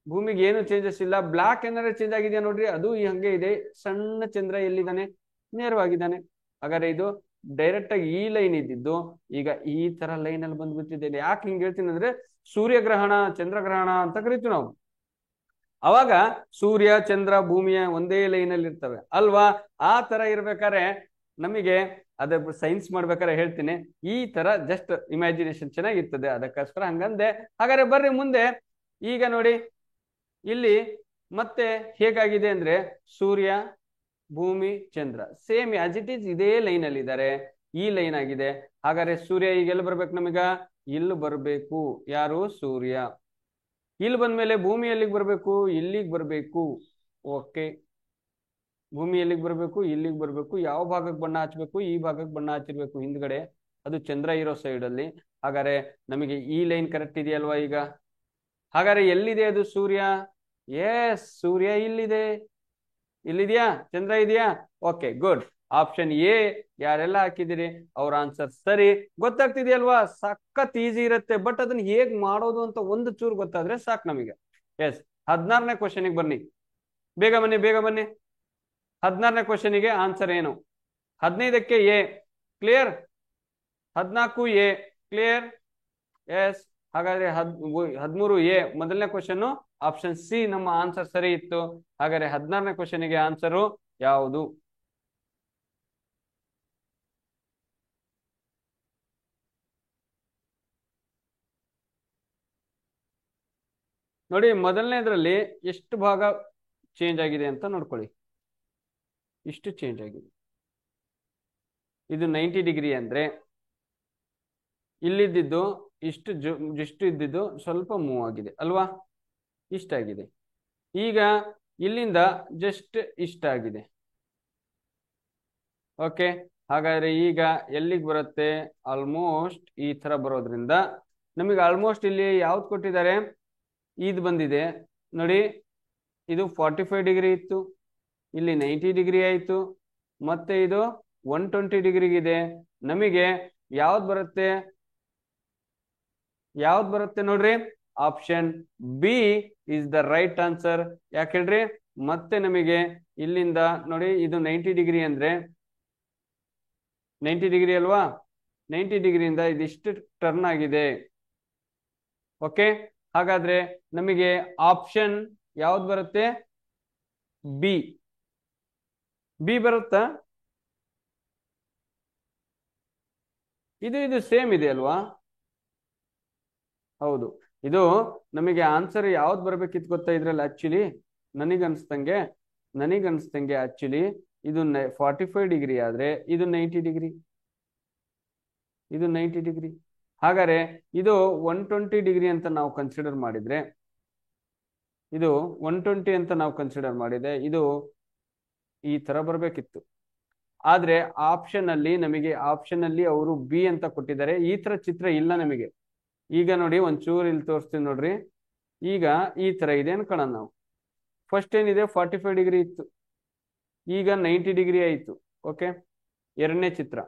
ಭೂಮಿಗೆ ಏನು ಚೇಂಜಸ್ ಇಲ್ಲ. ಬ್ಲಾಕ್ ಏನಾದ್ರೆ ಚೇಂಜ್ ಆಗಿದೆಯಾ ನೋಡ್ರಿ, ಅದು ಹಂಗೆ ಇದೆ. ಸಣ್ಣ ಚಂದ್ರ ಎಲ್ಲಿದ್ದಾನೆ, ನೇರವಾಗಿದ್ದಾನೆ. ಹಾಗಾದ್ರೆ ಇದು ಡೈರೆಕ್ಟ್ ಆಗಿ ಈ ಲೈನ್ ಇದ್ದಿದ್ದು ಈಗ ಈ ತರ ಲೈನ್ ಅಲ್ಲಿ ಬಂದ್ಬಿಟ್ಟಿದೆ. ಯಾಕೆ ಹಿಂಗ್ ಹೇಳ್ತೀನಿ ಅಂದ್ರೆ, ಸೂರ್ಯಗ್ರಹಣ, ಚಂದ್ರಗ್ರಹಣ ಅಂತ ಕರಿತೀವಿ ನಾವು. ಅವಾಗ ಸೂರ್ಯ, ಚಂದ್ರ, ಭೂಮಿಯ ಒಂದೇ ಲೈನ್ ಅಲ್ಲಿ ಇರ್ತವೆ ಅಲ್ವಾ. ಆ ತರ ಇರ್ಬೇಕಾದ್ರೆ ನಮಗೆ ಅದ ಸೈನ್ಸ್ ಮಾಡ್ಬೇಕಾದ್ರೆ ಹೇಳ್ತೀನಿ, ಈ ತರ ಜಸ್ಟ್ ಇಮ್ಯಾಜಿನೇಷನ್ ಚೆನ್ನಾಗಿರ್ತದೆ, ಅದಕ್ಕೋಸ್ಕರ ಹಂಗಂದೆ. ಹಾಗಾದ್ರೆ ಬರ್ರಿ ಮುಂದೆ. ಈಗ ನೋಡಿ ಇಲ್ಲಿ ಮತ್ತೆ ಹೇಗಾಗಿದೆ ಅಂದ್ರೆ, ಸೂರ್ಯ, ಭೂಮಿ, ಚಂದ್ರ ಸೇಮ್ ಆಸ್ ಇಟ್ ಈಸ್ ಇದೇ ಲೈನ್ ಅಲ್ಲಿ ಇದ್ದಾರೆ, ಈ ಲೈನ್ ಆಗಿದೆ. ಹಾಗಾದ್ರೆ ಸೂರ್ಯ ಈಗ ಎಲ್ಲಿ ಬರ್ಬೇಕು ನಮಗ, ಇಲ್ಲಿ ಬರ್ಬೇಕು. ಯಾರು, ಸೂರ್ಯ. ಇಲ್ಲಿ ಬಂದ್ಮೇಲೆ ಭೂಮಿ ಎಲ್ಲಿಗೆ ಬರ್ಬೇಕು, ಇಲ್ಲಿಗೆ ಬರ್ಬೇಕು. ಓಕೆ, ಭೂಮಿ ಎಲ್ಲಿಗೆ ಬರ್ಬೇಕು, ಇಲ್ಲಿಗೆ ಬರ್ಬೇಕು. ಯಾವ ಭಾಗಕ್ಕೆ ಬಣ್ಣ ಹಚ್ಬೇಕು, ಈ ಭಾಗಕ್ಕೆ ಬಣ್ಣ ಹಚ್ಚಿರ್ಬೇಕು ಹಿಂದ್ಗಡೆ, ಅದು ಚಂದ್ರ ಇರೋ ಸೈಡ್ ಅಲ್ಲಿ. ಹಾಗಾದ್ರೆ ನಮಗೆ ಈ ಲೈನ್ ಕರೆಕ್ಟ್ ಇದೆಯಲ್ವಾ ಈಗ. ಹಾಗಾದ್ರೆ ಎಲ್ಲಿದೆ ಅದು ಸೂರ್ಯ, ಎಸ್ ಸೂರ್ಯ ಇಲ್ಲಿದೆ. ಇಲ್ಲಿದ್ಯಾ, ಚಂದ್ರ ಇದೆಯಾ. Okay, good. ಆಪ್ಷನ್ ಎ ಯಾರೆಲ್ಲ ಹಾಕಿದಿರಿ ಅವ್ರ ಆನ್ಸರ್ ಸರಿ. ಗೊತ್ತಾಗ್ತಿದೆಯಲ್ವಾ, ಸಖತ್ ಈಸಿ ಇರುತ್ತೆ. ಬಟ್ ಅದನ್ನ ಹೇಗ್ ಮಾಡೋದು ಅಂತ ಒಂದು ಚೂರು ಗೊತ್ತಾದ್ರೆ ಸಾಕು ನಮಗೆ. ಎಸ್, 16ನೇ ಕ್ವಶನ್ಗೆ ಬನ್ನಿ, ಬೇಗ ಬನ್ನಿ ಬೇಗ ಬನ್ನಿ. 16ನೇ ಕ್ವಶನ್ಗೆ ಆನ್ಸರ್ ಏನು? 15ಕ್ಕೆ A clear, 14 A clear, yes. ಹಾಗಾದ್ರೆ 13 ಎ ಮೊದಲನೇ ಕ್ವಶನ್ ಆಪ್ಷನ್ ಸಿ ನಮ್ಮ ಆನ್ಸರ್ ಸರಿ ಇತ್ತು. ಹಾಗಾದ್ರೆ 16ನೇ ಕ್ವಶನ್ಗೆ ಆನ್ಸರು ಯಾವುದು? ನೋಡಿ, ಮೊದಲನೇದ್ರಲ್ಲಿ ಎಷ್ಟು ಭಾಗ ಚೇಂಜ್ ಆಗಿದೆ ಅಂತ ನೋಡ್ಕೊಳ್ಳಿ. ಇಷ್ಟು ಚೇಂಜ್ ಆಗಿದೆ. ಇದು 90 ಡಿಗ್ರಿ ಅಂದ್ರೆ ಇಲ್ಲಿದ್ದು ಇಷ್ಟು ಇದ್ದಿದ್ದು ಸ್ವಲ್ಪ ಮೂವ್ ಆಗಿದೆ ಅಲ್ವಾ, ಇಷ್ಟಾಗಿದೆ. ಈಗ ಇಲ್ಲಿಂದ ಜಸ್ಟ್ ಇಷ್ಟಾಗಿದೆ. ಓಕೆ, ಹಾಗಾದ್ರೆ ಈಗ ಎಲ್ಲಿಗೆ ಬರುತ್ತೆ? ಆಲ್ಮೋಸ್ಟ್ ಈ ತರ ಬರೋದ್ರಿಂದ ನಮಗೆ ಆಲ್ಮೋಸ್ಟ್ ಇಲ್ಲಿ ಯಾವ್ದು ಕೊಟ್ಟಿದ್ದಾರೆ? ಇದು ಬಂದಿದೆ ನೋಡಿ. ಇದು 45 ಡಿಗ್ರಿ ಇತ್ತು, ಇಲ್ಲಿ 90 ಡಿಗ್ರಿ ಆಯ್ತು, ಮತ್ತೆ ಇದು 120 ಡಿಗ್ರಿಗಿದೆ. ನಮಗೆ ಯಾವ್ದು ಬರುತ್ತೆ? ಯಾವ್ದು ಬರುತ್ತೆ ನೋಡ್ರಿ? Option B is the right answer. ಯಾಕೆ ಹೇಳ್ರಿ? ಮತ್ತೆ ನಮಗೆ ಇಲ್ಲಿಂದ ನೋಡಿ, ಇದು 90 ಡಿಗ್ರಿ ಅಂದ್ರೆ 90 ಡಿಗ್ರಿ ಅಲ್ವಾ? 90 ಡಿಗ್ರಿಯಿಂದ ಇದಿಷ್ಟು ಟರ್ನ್ ಆಗಿದೆ. ಓಕೆ, ಹಾಗಾದ್ರೆ ನಮಗೆ ಆಪ್ಷನ್ ಯಾವ್ದು ಬರುತ್ತೆ? ಬಿ. ಬಿ ಬರುತ್ತಾ? ಇದು ಸೇಮ್ ಇದೆ ಅಲ್ವಾ? ಹೌದು. ಇದು ನಮಗೆ ಆನ್ಸರ್ ಯಾವ್ದು ಬರ್ಬೇಕಿತ್ತು ಗೊತ್ತಾ? ಇದ್ರಲ್ಲಿ ಆಕ್ಚುಲಿ ನನಗನ್ಸ್ತಂಗೆ ಆಕ್ಚುಲಿ ಇದು 45 ಡಿಗ್ರಿ ಆದ್ರೆ ಇದು 90 ಡಿಗ್ರಿ, ಇದು 90 ಡಿಗ್ರಿ. ಹಾಗಾದ್ರೆ ಇದು 120 ಡಿಗ್ರಿ ಅಂತ ನಾವು ಕನ್ಸಿಡರ್ ಮಾಡಿದ್ರೆ, ಇದು 120 ಅಂತ ನಾವು ಕನ್ಸಿಡರ್ ಮಾಡಿದೆ, ಇದು ಈ ತರ ಬರ್ಬೇಕಿತ್ತು. ಆದ್ರೆ ಆಪ್ಷನ್ ಅಲ್ಲಿ ಅವರು ಬಿ ಅಂತ ಕೊಟ್ಟಿದ್ದಾರೆ. ಈ ತರ ಚಿತ್ರ ಇಲ್ಲ ನಮಗೆ. ಈಗ ನೋಡಿ, ಒಂಚೂರು ಇಲ್ಲಿ ತೋರಿಸ್ತೀನಿ ನೋಡ್ರಿ. ಈಗ ಈ ತರ ಇದೆ ಅನ್ಕೋಣ ನಾವು. ಫಸ್ಟ್ ಏನಿದೆ? 45 ಡಿಗ್ರಿ ಇತ್ತು, ಈಗ 90 ಡಿಗ್ರಿ ಆಯ್ತು. ಓಕೆ, ಎರಡನೇ ಚಿತ್ರ.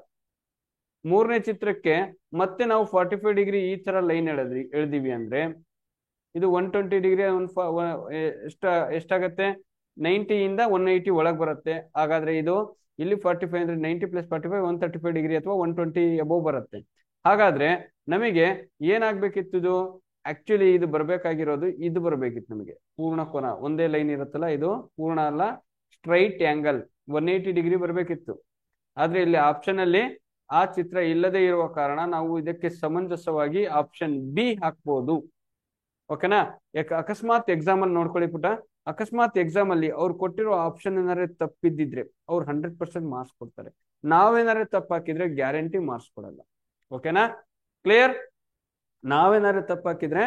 ಮೂರನೇ ಚಿತ್ರಕ್ಕೆ ಮತ್ತೆ ನಾವು 45 ಡಿಗ್ರಿ ಈ ತರ ಲೈನ್ ಎಳೆದಿವಿ ಅಂದ್ರೆ ಇದು 120 ಡಿಗ್ರಿ ಎಷ್ಟಾಗತ್ತೆ? 90 ಇಂದ 180 ಒಳಗೆ ಬರುತ್ತೆ. ಹಾಗಾದ್ರೆ ಇದು ಇಲ್ಲಿ 45 ಅಂದ್ರೆ 90 + 45 135 ಡಿಗ್ರಿ ಅಥವಾ 120 ಅಬೋವ್ ಬರುತ್ತೆ. ಹಾಗಾದ್ರೆ ನಮಗೆ ಏನಾಗ್ಬೇಕಿತ್ತು? ಇದು ಆಕ್ಚುಲಿ ಇದು ಬರ್ಬೇಕಾಗಿರೋದು ಇದು ಬರ್ಬೇಕಿತ್ತು ನಮಗೆ. ಪೂರ್ಣ ಕೋನ ಒಂದೇ ಲೈನ್ ಇರುತ್ತಲ್ಲ, ಇದು ಪೂರ್ಣ ಅಲ್ಲ, ಸ್ಟ್ರೈಟ್ ಆಂಗಲ್ 180 ಡಿಗ್ರಿ ಬರ್ಬೇಕಿತ್ತು. ಆದ್ರೆ ಇಲ್ಲಿ ಆಪ್ಷನ್ ಅಲ್ಲಿ ಆ ಚಿತ್ರ ಇಲ್ಲದೆ ಇರುವ ಕಾರಣ ನಾವು ಇದಕ್ಕೆ ಸಮಂಜಸವಾಗಿ ಆಪ್ಷನ್ ಬಿ ಹಾಕ್ಬೋದು. ಓಕೆನಾ? ಯಾಕೆ? ಅಕಸ್ಮಾತ್ ಎಕ್ಸಾಮ್ ಅಲ್ಲಿ ನೋಡ್ಕೊಳ್ಳಿ ಪುಟ, ಅಕಸ್ಮಾತ್ ಎಕ್ಸಾಮ್ ಅಲ್ಲಿ ಅವ್ರು ಕೊಟ್ಟಿರೋ ಆಪ್ಷನ್ ಏನಾದ್ರೆ ತಪ್ಪಿದ್ದಿದ್ರೆ ಅವ್ರು 100% ಮಾರ್ಕ್ಸ್ ಕೊಡ್ತಾರೆ. ನಾವೇನಾದ್ರೆ ತಪ್ಪು ಹಾಕಿದ್ರೆ ಗ್ಯಾರಂಟಿ ಮಾರ್ಕ್ಸ್ ಕೊಡಲ್ಲ. ಓಕೆನಾ? ಕ್ಲಿಯರ್? ನಾವೇನಾದ್ರೆ ತಪ್ಪು ಹಾಕಿದ್ರೆ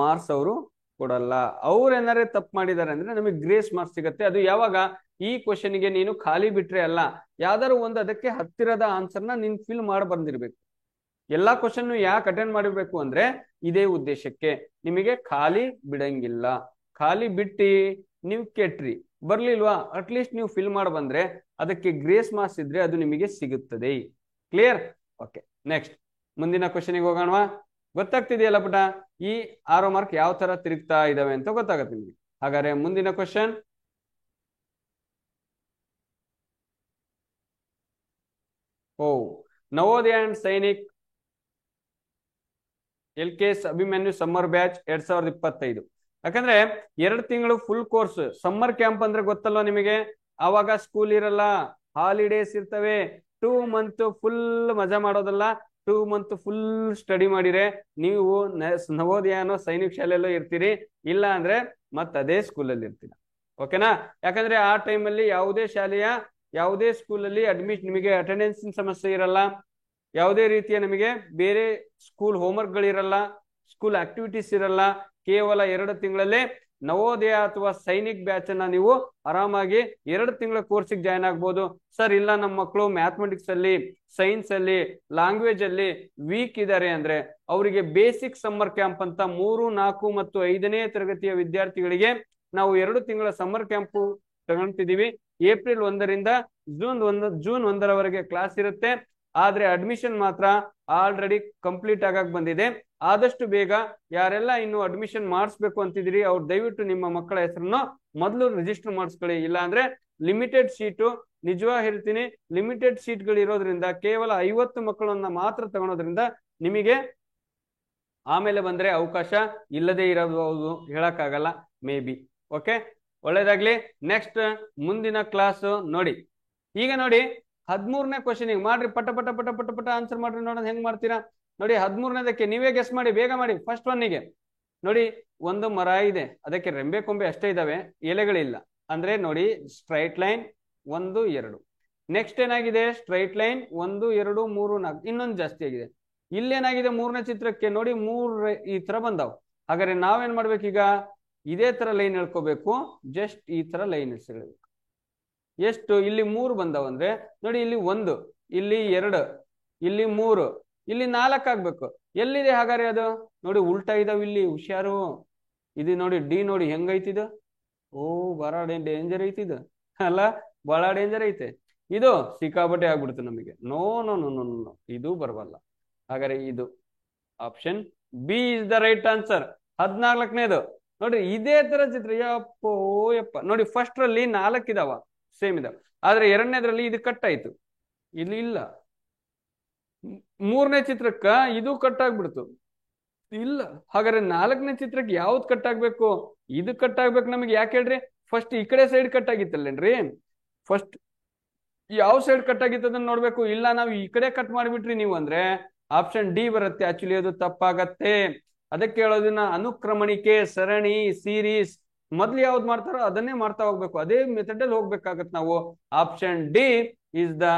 ಮಾರ್ಕ್ಸ್ ಅವರು ಕೊಡಲ್ಲ. ಅವ್ರು ಏನಾದ್ರೆ ತಪ್ಪು ಮಾಡಿದ್ದಾರೆ ಅಂದ್ರೆ ನಮಗೆ ಗ್ರೇಸ್ ಮಾರ್ಕ್ಸ್ ಸಿಗುತ್ತೆ. ಅದು ಯಾವಾಗ? ಈ ಕ್ವಶನ್ಗೆ ನೀನು ಖಾಲಿ ಬಿಟ್ರೆ ಅಲ್ಲ, ಯಾವ್ದಾದ್ರು ಒಂದು ಅದಕ್ಕೆ ಹತ್ತಿರದ ಆನ್ಸರ್ನ ನೀನ್ ಫಿಲ್ ಮಾಡಿ ಬಂದಿರ್ಬೇಕು. ಎಲ್ಲಾ ಕ್ವಶನ್ ಯಾಕೆ ಅಟೆಂಡ್ ಮಾಡಿರ್ಬೇಕು ಅಂದ್ರೆ ಇದೇ ಉದ್ದೇಶಕ್ಕೆ. ನಿಮಗೆ ಖಾಲಿ ಬಿಡಂಗಿಲ್ಲ. ಖಾಲಿ ಬಿಟ್ಟು ನೀವು ಕೆಟ್ರಿ ಬರ್ಲಿಲ್ವಾ, ಅಟ್ಲೀಸ್ಟ್ ನೀವು ಫಿಲ್ ಮಾಡಿ ಬಂದ್ರೆ ಅದಕ್ಕೆ ಗ್ರೇಸ್ ಮಾರ್ಕ್ಸ್ ಇದ್ರೆ ಅದು ನಿಮಗೆ ಸಿಗುತ್ತದೆ. ಕ್ಲಿಯರ್? ಓಕೆ, ನೆಕ್ಸ್ಟ್ ಮುಂದಿನ ಕ್ವಶನ್ಗೆ ಹೋಗೋಣವಾ? ಗೊತ್ತಾಗ್ತಿದೆಯಲ್ಲ ಪುಟ? ಈ 6 ಮಾರ್ಕ್ ಯಾವ ತರ ತಿರುಗ್ತಾ ಇದಾವೆ ಅಂತ ಗೊತ್ತಾಗತ್ತೆ ನಿಮಗೆ. ಹಾಗಾದ್ರೆ ಮುಂದಿನ question, Navodaya and Sainik LKS Abhimanyu summer batch 2025. ಯಾಕಂದ್ರೆ 2 ತಿಂಗಳು ಫುಲ್ ಕೋರ್ಸ್ ಸಮ್ಮರ್ ಕ್ಯಾಂಪ್ ಅಂದ್ರೆ ಗೊತ್ತಲ್ವಾ ನಿಮಗೆ? ಅವಾಗ ಸ್ಕೂಲ್ ಇರಲ್ಲ, ಹಾಲಿಡೇಸ್ ಇರ್ತವೆ. 2 ಮಂತ್ ಫುಲ್ ಮಜಾ ಮಾಡೋದಲ್ಲ, 2 ಮಂತ್ ಫುಲ್ ಸ್ಟಡಿ ಮಾಡಿರೆ ನೀವು ನವೋದಯನೋ ಸೈನಿಕ ಶಾಲೆಯಲ್ಲೋ ಇರ್ತೀರಿ, ಇಲ್ಲ ಅಂದ್ರೆ ಮತ್ತೆ ಅದೇ ಸ್ಕೂಲಲ್ಲಿ ಇರ್ತೀರ. ಓಕೆನಾ? ಯಾಕಂದ್ರೆ ಆ ಟೈಮಲ್ಲಿ ಯಾವುದೇ ಶಾಲೆಯ ಯಾವುದೇ ಸ್ಕೂಲಲ್ಲಿ ನಿಮಗೆ ಅಟೆಂಡೆನ್ಸ್ ಸಮಸ್ಯೆ ಇರಲ್ಲ, ಯಾವುದೇ ರೀತಿಯ ನಿಮಗೆ ಬೇರೆ ಸ್ಕೂಲ್ ಹೋಮ್ವರ್ಕ್ ಗಳಿರಲ್ಲ, ಸ್ಕೂಲ್ ಆಕ್ಟಿವಿಟೀಸ್ ಇರಲ್ಲ. ಕೇವಲ 2 ತಿಂಗಳಲ್ಲೇ ನವೋದಯ ಅಥವಾ ಸೈನಿಕ್ ಬ್ಯಾಚ್ ಅನ್ನ ನೀವು ಆರಾಮಾಗಿ 2 ತಿಂಗಳ ಕೋರ್ಸಿಗೆ ಜಾಯ್ನ್ ಆಗ್ಬೋದು. ಸರ್ ಇಲ್ಲ ನಮ್ಮ ಮಕ್ಕಳು ಮ್ಯಾಥಮೆಟಿಕ್ಸ್ ಅಲ್ಲಿ, ಸೈನ್ಸ್ ಅಲ್ಲಿ, ಲ್ಯಾಂಗ್ವೇಜ್ ಅಲ್ಲಿ ವೀಕ್ ಇದ್ದಾರೆ ಅಂದ್ರೆ ಅವರಿಗೆ ಬೇಸಿಕ್ ಸಮ್ಮರ್ ಕ್ಯಾಂಪ್ ಅಂತ 3, 4 ಮತ್ತು 5ನೇ ತರಗತಿಯ ವಿದ್ಯಾರ್ಥಿಗಳಿಗೆ ನಾವು 2 ತಿಂಗಳ ಸಮ್ಮರ್ ಕ್ಯಾಂಪ್ ತಗೊಂತಿದೀವಿ. ಏಪ್ರಿಲ್ 1ರಿಂದ ಜೂನ್ 1ರವರೆಗೆ ಕ್ಲಾಸ್ ಇರುತ್ತೆ. ಆದ್ರೆ ಅಡ್ಮಿಷನ್ ಮಾತ್ರ ಆಲ್ರೆಡಿ ಕಂಪ್ಲೀಟ್ ಆಗಕ್ ಬಂದಿದೆ. ಆದಷ್ಟು ಬೇಗ ಯಾರೆಲ್ಲ ಇನ್ನು ಅಡ್ಮಿಷನ್ ಮಾಡಿಸ್ಬೇಕು ಅಂತಿದ್ರಿ ಅವ್ರು ದಯವಿಟ್ಟು ನಿಮ್ಮ ಮಕ್ಕಳ ಹೆಸರನ್ನು ಮೊದಲು ರಿಜಿಸ್ಟರ್ ಮಾಡಿಸ್ಕೊಳ್ಳಿ. ಇಲ್ಲ ಅಂದ್ರೆ ಲಿಮಿಟೆಡ್ ಸೀಟು, ನಿಜವಾಗಿ ಹೇಳ್ತೀನಿ, ಲಿಮಿಟೆಡ್ ಸೀಟ್ಗಳು ಇರೋದ್ರಿಂದ ಕೇವಲ 50 ಮಕ್ಕಳನ್ನ ಮಾತ್ರ ತಗೊಳೋದ್ರಿಂದ ನಿಮಗೆ ಆಮೇಲೆ ಬಂದ್ರೆ ಅವಕಾಶ ಇಲ್ಲದೆ ಇರೋದು ಹೇಳಕ್ಕಾಗಲ್ಲ, ಮೇ ಬಿ. ಓಕೆ, ಒಳ್ಳೇದಾಗ್ಲಿ. ನೆಕ್ಸ್ಟ್ ಮುಂದಿನ ಕ್ಲಾಸ್ ನೋಡಿ. ಈಗ ನೋಡಿ 13ನೇ ಕ್ವಶನ್ ಮಾಡ್ರಿ, ಪಟ ಪಟ ಪಟ ಪಟ ಪಟ ಆನ್ಸರ್ ಮಾಡ್ರಿ, ನೋಡೋಣ ಹೆಂಗ್ ಮಾಡ್ತೀರಾ ನೋಡಿ. 13ನೇದಕ್ಕೆ ನೀವೇ ಗೆಸ್ ಮಾಡಿ, ಬೇಗ ಮಾಡಿ. ಫಸ್ಟ್ ಒನ್ನಿಗೆ ನೋಡಿ, ಒಂದು ಮರ ಇದೆ, ಅದಕ್ಕೆ ರೆಂಬೆ ಕೊಂಬೆ ಅಷ್ಟೇ ಇದಾವೆ, ಎಲೆಗಳಿಲ್ಲ. ಅಂದ್ರೆ ನೋಡಿ ಸ್ಟ್ರೈಟ್ ಲೈನ್ 1 2. ನೆಕ್ಸ್ಟ್ ಏನಾಗಿದೆ, ಸ್ಟ್ರೈಟ್ ಲೈನ್ 1 2 3 4, ಇನ್ನೊಂದು ಜಾಸ್ತಿ ಆಗಿದೆ. ಇಲ್ಲೇನಾಗಿದೆ, 3ನೇ ಚಿತ್ರಕ್ಕೆ ನೋಡಿ 3 ಈ ತರ ಬಂದಾವ್. ಹಾಗಾದ್ರೆ ನಾವೇನ್ ಮಾಡ್ಬೇಕೀಗ, ಇದೇ ತರ ಲೈನ್ ಹೇಳ್ಕೋಬೇಕು, ಜಸ್ಟ್ ಈ ತರ ಲೈನ್ ಎಳ್ಬೇಕು. ಎಷ್ಟು, ಇಲ್ಲಿ 3 ಬಂದಾವ್ ಅಂದ್ರೆ ನೋಡಿ, ಇಲ್ಲಿ 1, ಇಲ್ಲಿ 2, ಇಲ್ಲಿ 3, ಇಲ್ಲಿ 4 ಆಗ್ಬೇಕು. ಎಲ್ಲಿದೆ ಹಾಗಾದ್ರೆ ಅದು ನೋಡಿ, ಉಲ್ಟಾ ಇದಾವ್ ಇಲ್ಲಿ, ಹುಷಾರು. ಇದು ನೋಡಿ ಡಿ, ನೋಡಿ ಹೆಂಗೈತಿದು, ಓ ಬಹಳ ಡೇಂಜರ್ ಐತಿದು ಅಲ್ಲ, ಬಹಳ ಡೇಂಜರ್ ಐತೆ ಇದು, ಸಿಕ್ಕಾಪಟ್ಟೆ ಆಗ್ಬಿಡ್ತು ನಮಗೆ. No no no no no, ಇದು ಬರಬಲ್ಲ. ಹಾಗಾದ್ರೆ ಇದು option B is the right answer. 14ನೇದು ನೋಡ್ರಿ, ಇದೇ ತರ ಚಿತ್ರ, ಯಪ್ಪೋ ಯಪ್ಪ. ನೋಡಿ ಫಸ್ಟ್ ರಲ್ಲಿ 4 ಇದಾವ, ಸೇಮ್ ಇದಾವ, ಆದ್ರೆ 2ನೇದ್ರಲ್ಲಿ ಇದು ಕಟ್ ಆಯ್ತು, ಇಲ್ಲಿ ಇಲ್ಲ. 3ನೇ ಚಿತ್ರಕ್ಕ ಇದು ಕಟ್ ಆಗ್ಬಿಡ್ತು, ಇಲ್ಲ. ಹಾಗಾದ್ರೆ 4ನೇ ಚಿತ್ರಕ್ಕೆ ಯಾವ್ದು ಕಟ್ ಆಗ್ಬೇಕು, ಇದು ಕಟ್ ಆಗ್ಬೇಕು ನಮಗೆ. ಯಾಕೆ ಹೇಳ್ರಿ, ಫಸ್ಟ್ ಈ ಕಡೆ ಸೈಡ್ ಕಟ್ ಆಗಿತ್ತಲ್ಲೇನ್ರಿ, ಫಸ್ಟ್ ಯಾವ ಸೈಡ್ ಕಟ್ ಆಗಿತ್ತು ಅದನ್ನ ನೋಡ್ಬೇಕು. ಇಲ್ಲ ನಾವು ಈ ಕಡೆ ಕಟ್ ಮಾಡಿಬಿಟ್ರಿ ನೀವು ಅಂದ್ರೆ ಆಪ್ಷನ್ ಡಿ ಬರುತ್ತೆ. ಆಕ್ಚುಲಿ ಅದು ತಪ್ಪಾಗತ್ತೆ. ಅದಕ್ಕೆ ಹೇಳೋದನ್ನ ಅನುಕ್ರಮಣಿಕೆ, ಸರಣಿ, ಸೀರೀಸ್, ಮೊದ್ಲು ಯಾವ್ದು ಮಾಡ್ತಾರೋ ಅದನ್ನೇ ಮಾಡ್ತಾ ಹೋಗ್ಬೇಕು, ಅದೇ ಮೆಥಡ್ ಅಲ್ಲಿ ಹೋಗ್ಬೇಕಾಗತ್ತೆ ನಾವು. Option D is the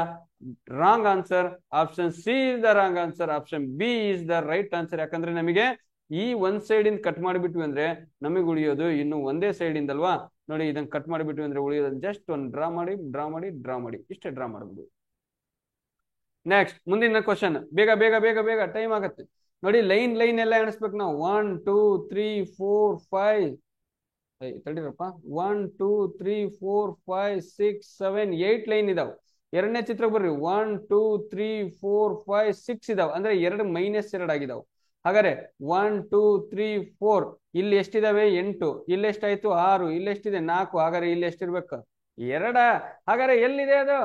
wrong answer, option C is the wrong answer, option B is the right answer. ಯಾಕಂದ್ರೆ ನಮಗೆ ಈ ಒಂದ್ ಸೈಡ್ ಇಂದ ಕಟ್ ಮಾಡಿಬಿಟ್ವಿ ಅಂದ್ರೆ ನಮಗೆ ಉಳಿಯೋದು ಇನ್ನು ಒಂದೇ ಸೈಡ್ ಇಂದಲ್ವಾ. ನೋಡಿ ಇದನ್ನ ಕಟ್ ಮಾಡಿಬಿಟ್ವಿ ಅಂದ್ರೆ ಉಳಿಯೋದು ಜಸ್ಟ್ ಒಂದು ಡ್ರಾ ಮಾಡಿ ಡ್ರಾ ಮಾಡಿ ಡ್ರಾ ಮಾಡಿ, ಇಷ್ಟೇ ಡ್ರಾ ಮಾಡಬಹುದು. ನೆಕ್ಸ್ಟ್ ಮುಂದಿನ ಕ್ವಶನ್, ಬೇಗ ಬೇಗ ಬೇಗ ಬೇಗ, ಟೈಮ್ ಆಗತ್ತೆ ನೋಡಿ. ಲೈನ್ ಲೈನ್ ಎಲ್ಲ ಎಣಿಸ್ಬೇಕು ನಾವು. 1 2 3 4 5, ತಡೀರಪ್ಪ, 1 2 3 4 5 6 7 8 ಲೈನ್ ಇದಾವ್. 2ನೇ ಚಿತ್ರಕ್ಕೆ ಬರ್ರಿ, 1 2 3 4 5 6 ಇದಾವ್, ಅಂದ್ರೆ 2 -2 ಆಗಿದಾವ್. ಹಾಗಾದ್ರೆ 1 2 3 4, ಇಲ್ಲಿ ಎಷ್ಟಿದಾವೆ 8, ಇಲ್ಲಿ ಎಷ್ಟಾಯ್ತು 6, ಇಲ್ಲಿ ಎಷ್ಟಿದೆ 4, ಹಾಗಾದ್ರೆ ಇಲ್ಲಿ ಎಷ್ಟಿರ್ಬೇಕು 2. ಹಾಗಾದ್ರೆ ಎಲ್ಲಿದೆ ಅದು,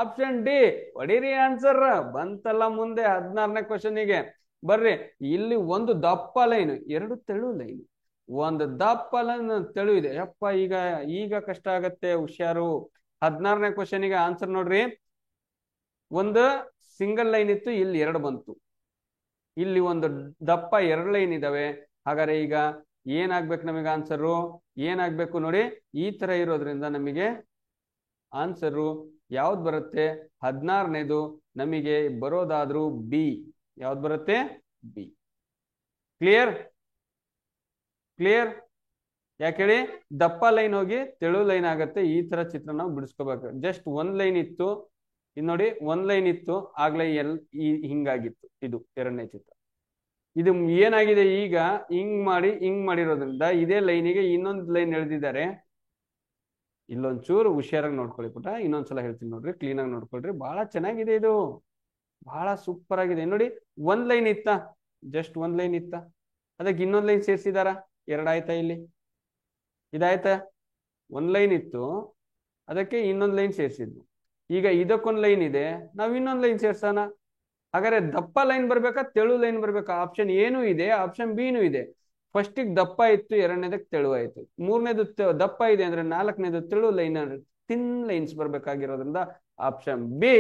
ಆಪ್ಷನ್ ಡಿ. ಹೊಡೀರಿ ಆನ್ಸರ್ ಬಂತಲ್ಲ ಮುಂದೆ 16ನೇ ಕ್ವಶನ್ಗೆ ಬರ್ರಿ. ಇಲ್ಲಿ ಒಂದು ದಪ್ಪ ಲೈನ್, 2 ತೆಳು ಲೈನ್, ಒಂದು ದಪ್ಪ ಲೈನ್ ತೆಳು ಇದೆ. ಯಪ್ಪ, ಈಗ ಕಷ್ಟ ಆಗತ್ತೆ, ಹುಷಾರು. 16ನೇ ಕ್ವಶನ್ಗೆ ಆನ್ಸರ್ ನೋಡ್ರಿ. ಒಂದು ಸಿಂಗಲ್ ಲೈನ್ ಇತ್ತು, ಇಲ್ಲಿ 2 ಬಂತು, ಇಲ್ಲಿ ಒಂದು ದಪ್ಪ 2 ಲೈನ್ ಇದಾವೆ. ಹಾಗಾದ್ರೆ ಈಗ ಏನಾಗ್ಬೇಕು ನಮಗೆ ಆನ್ಸರು, ಏನಾಗ್ಬೇಕು ನೋಡಿ, ಈ ತರ ಇರೋದ್ರಿಂದ ನಮಗೆ ಆನ್ಸರು ಯಾವ್ದು ಬರುತ್ತೆ, 16ನೇದು ನಮಗೆ ಬರೋದಾದ್ರೂ ಬಿ. ಯಾವ್ದು ಬರುತ್ತೆ, ಬಿ. Clear clear. ಯಾಕೆ ಹೇಳಿ, ದಪ್ಪ ಲೈನ್ ಹೋಗಿ ತೆಳು ಲೈನ್ ಆಗತ್ತೆ. ಈ ತರ ಚಿತ್ರ ನಾವು ಬಿಡಿಸ್ಕೋಬೇಕು. ಜಸ್ಟ್ 1 ಲೈನ್ ಇತ್ತು, ಇದು ನೋಡಿ 1 ಲೈನ್ ಇತ್ತು ಆಗ್ಲೇ, ಹಿಂಗಾಗಿತ್ತು. ಇದು 2ನೇ ಚಿತ್ರ. ಇದು ಏನಾಗಿದೆ, ಈಗ ಹಿಂಗ್ ಮಾಡಿರೋದ್ರಿಂದ ಇದೇ ಲೈನಿಗೆ ಇನ್ನೊಂದು ಲೈನ್ ಎಳೆದಿದ್ದಾರೆ. ಇಲ್ಲೊಂಚೂರು ಹುಷಾರಾಗಿ ನೋಡ್ಕೊಳ್ಳಿ ಪುಟ, ಇನ್ನೊಂದ್ಸಲ ಹೇಳ್ತೀನಿ ನೋಡ್ರಿ, ಕ್ಲೀನ್ ಆಗಿ ನೋಡ್ಕೊಳ್ರಿ. ಬಹಳ ಚೆನ್ನಾಗಿದೆ ಇದು, ಬಹಳ ಸೂಪರ್ ಆಗಿದೆ ನೋಡಿ. 1 ಲೈನ್ ಇತ್ತ, ಜಸ್ಟ್ 1 ಲೈನ್ ಇತ್ತ, ಅದಕ್ಕೆ ಇನ್ನೊಂದು ಲೈನ್ ಸೇರಿಸಿದಾರ, 2 ಆಯ್ತಾ, ಇಲ್ಲಿ ಇದಾಯ್ತಾ. 1 ಲೈನ್ ಇತ್ತು, ಅದಕ್ಕೆ ಇನ್ನೊಂದು ಲೈನ್ ಸೇರಿಸಿದ್ವು. ಈಗ ಇದಕ್ಕೊಂದು ಲೈನ್ ಇದೆ, ನಾವು ಇನ್ನೊಂದು ಲೈನ್ ಸೇರ್ಸೋಣ. ಹಾಗಾದ್ರೆ ದಪ್ಪ ಲೈನ್ ಬರ್ಬೇಕಾ, ತೆಳು ಲೈನ್ ಬರ್ಬೇಕಾ? ಆಪ್ಷನ್ ಏನೂ ಇದೆ, ಆಪ್ಷನ್ ಬಿನೂ ಇದೆ. ಫಸ್ಟಿಗೆ ದಪ್ಪ ಇತ್ತು, 2ನೇದಕ್ಕೆ ತೆಳು ಆಯ್ತು. 3ನೇದು ದಪ್ಪ ಇದೆ ಅಂದ್ರೆ 4ನೇದು ತೆಳು ಲೈನ್, ಥಿನ್ ಲೈನ್ಸ್ ಬರ್ಬೇಕಾಗಿರೋದ್ರಿಂದ option B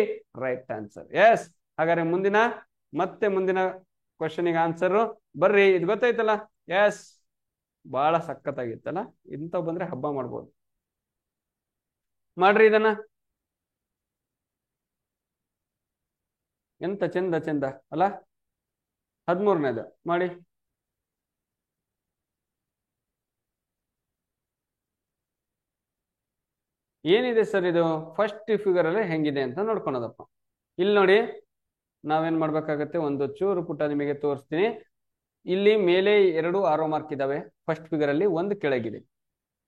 right answer. Yes. ಹಾಗಾದ್ರೆ ಮುಂದಿನ ಕ್ವಶನ್ಗೆ ಆನ್ಸರ್ ಬರ್ರಿ. ಇದು ಗೊತ್ತಾಯ್ತಲ್ಲ? ಎಸ್, ಬಹಳ ಸಖತ್ತಾಗಿತ್ತಲ್ಲ. ಇಂಥವ್ ಬಂದ್ರೆ ಹಬ್ಬ ಮಾಡ್ಬೋದು. ಮಾಡ್ರಿ ಇದನ್ನ, ಎಂತ ಚಂದ ಚಂದ ಅಲ್ಲ. 13ನೇದು ಮಾಡಿ. ಏನಿದೆ ಸರ್ ಇದು, ಫಸ್ಟ್ ಫಿಗರ್ ಅಲ್ಲಿ ಹೆಂಗಿದೆ ಅಂತ ನೋಡ್ಕೊಳೋದಪ್ಪ. ಇಲ್ಲಿ ನೋಡಿ, ನಾವೇನ್ ಮಾಡ್ಬೇಕಾಗತ್ತೆ, ಒಂದು ಚೂರು ಪುಟ ನಿಮಗೆ ತೋರಿಸ್ತೀನಿ. ಇಲ್ಲಿ ಮೇಲೆ 2 ಆರೋ ಮಾರ್ಕ್ ಇದಾವೆ. ಫಸ್ಟ್ ಫಿಗರ್ ಅಲ್ಲಿ 1 ಕೆಳಗಿದೆ.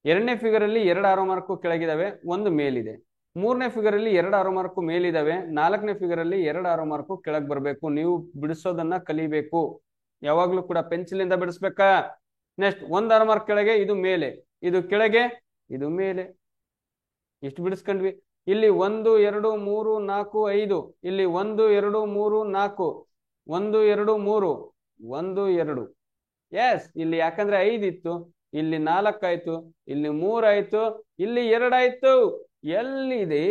2ನೇ ಫಿಗರ್ ಅಲ್ಲಿ 2 ಆರೋ ಮಾರ್ಕ್ ಕೆಳಗಿದಾವೆ, 1 ಮೇಲಿದೆ. 3ನೇ ಫಿಗರ್ ಅಲ್ಲಿ 2 ಆರೋ ಮಾರ್ಕ್ ಮೇಲಿದಾವೆ. 4ನೇ ಫಿಗರ್ ಅಲ್ಲಿ 2 ಆರೋ ಮಾರ್ಕ್ ಕೆಳಗೆ ಬರಬೇಕು. ನೀವು ಬಿಡಿಸೋದನ್ನ ಕಲಿಬೇಕು. ಯಾವಾಗ್ಲೂ ಕೂಡ ಪೆನ್ಸಿಲ್ ಇಂದ ಬಿಡಿಸ್ಬೇಕಾ. ನೆಕ್ಸ್ಟ್ 1 ಆರ್ ಮಾರ್ಕ್ ಕೆಳಗೆ, ಇದು ಮೇಲೆ, ಇದು ಕೆಳಗೆ, ಇದು ಮೇಲೆ. ಇಷ್ಟು ಬಿಡಿಸ್ಕೊಂಡ್ವಿ. ಇಲ್ಲಿ 1 2 3 4 5, ಇಲ್ಲಿ 1 2 3 4, 1 2 3 1 2. ಎಸ್, ಇಲ್ಲಿ ಯಾಕಂದ್ರೆ 5 ಇತ್ತು, ಇಲ್ಲಿ 4 ಆಯ್ತು, ಇಲ್ಲಿ 3 ಆಯ್ತು, ಇಲ್ಲಿ 2 ಆಯ್ತು. ಎಲ್ಲಿದೆ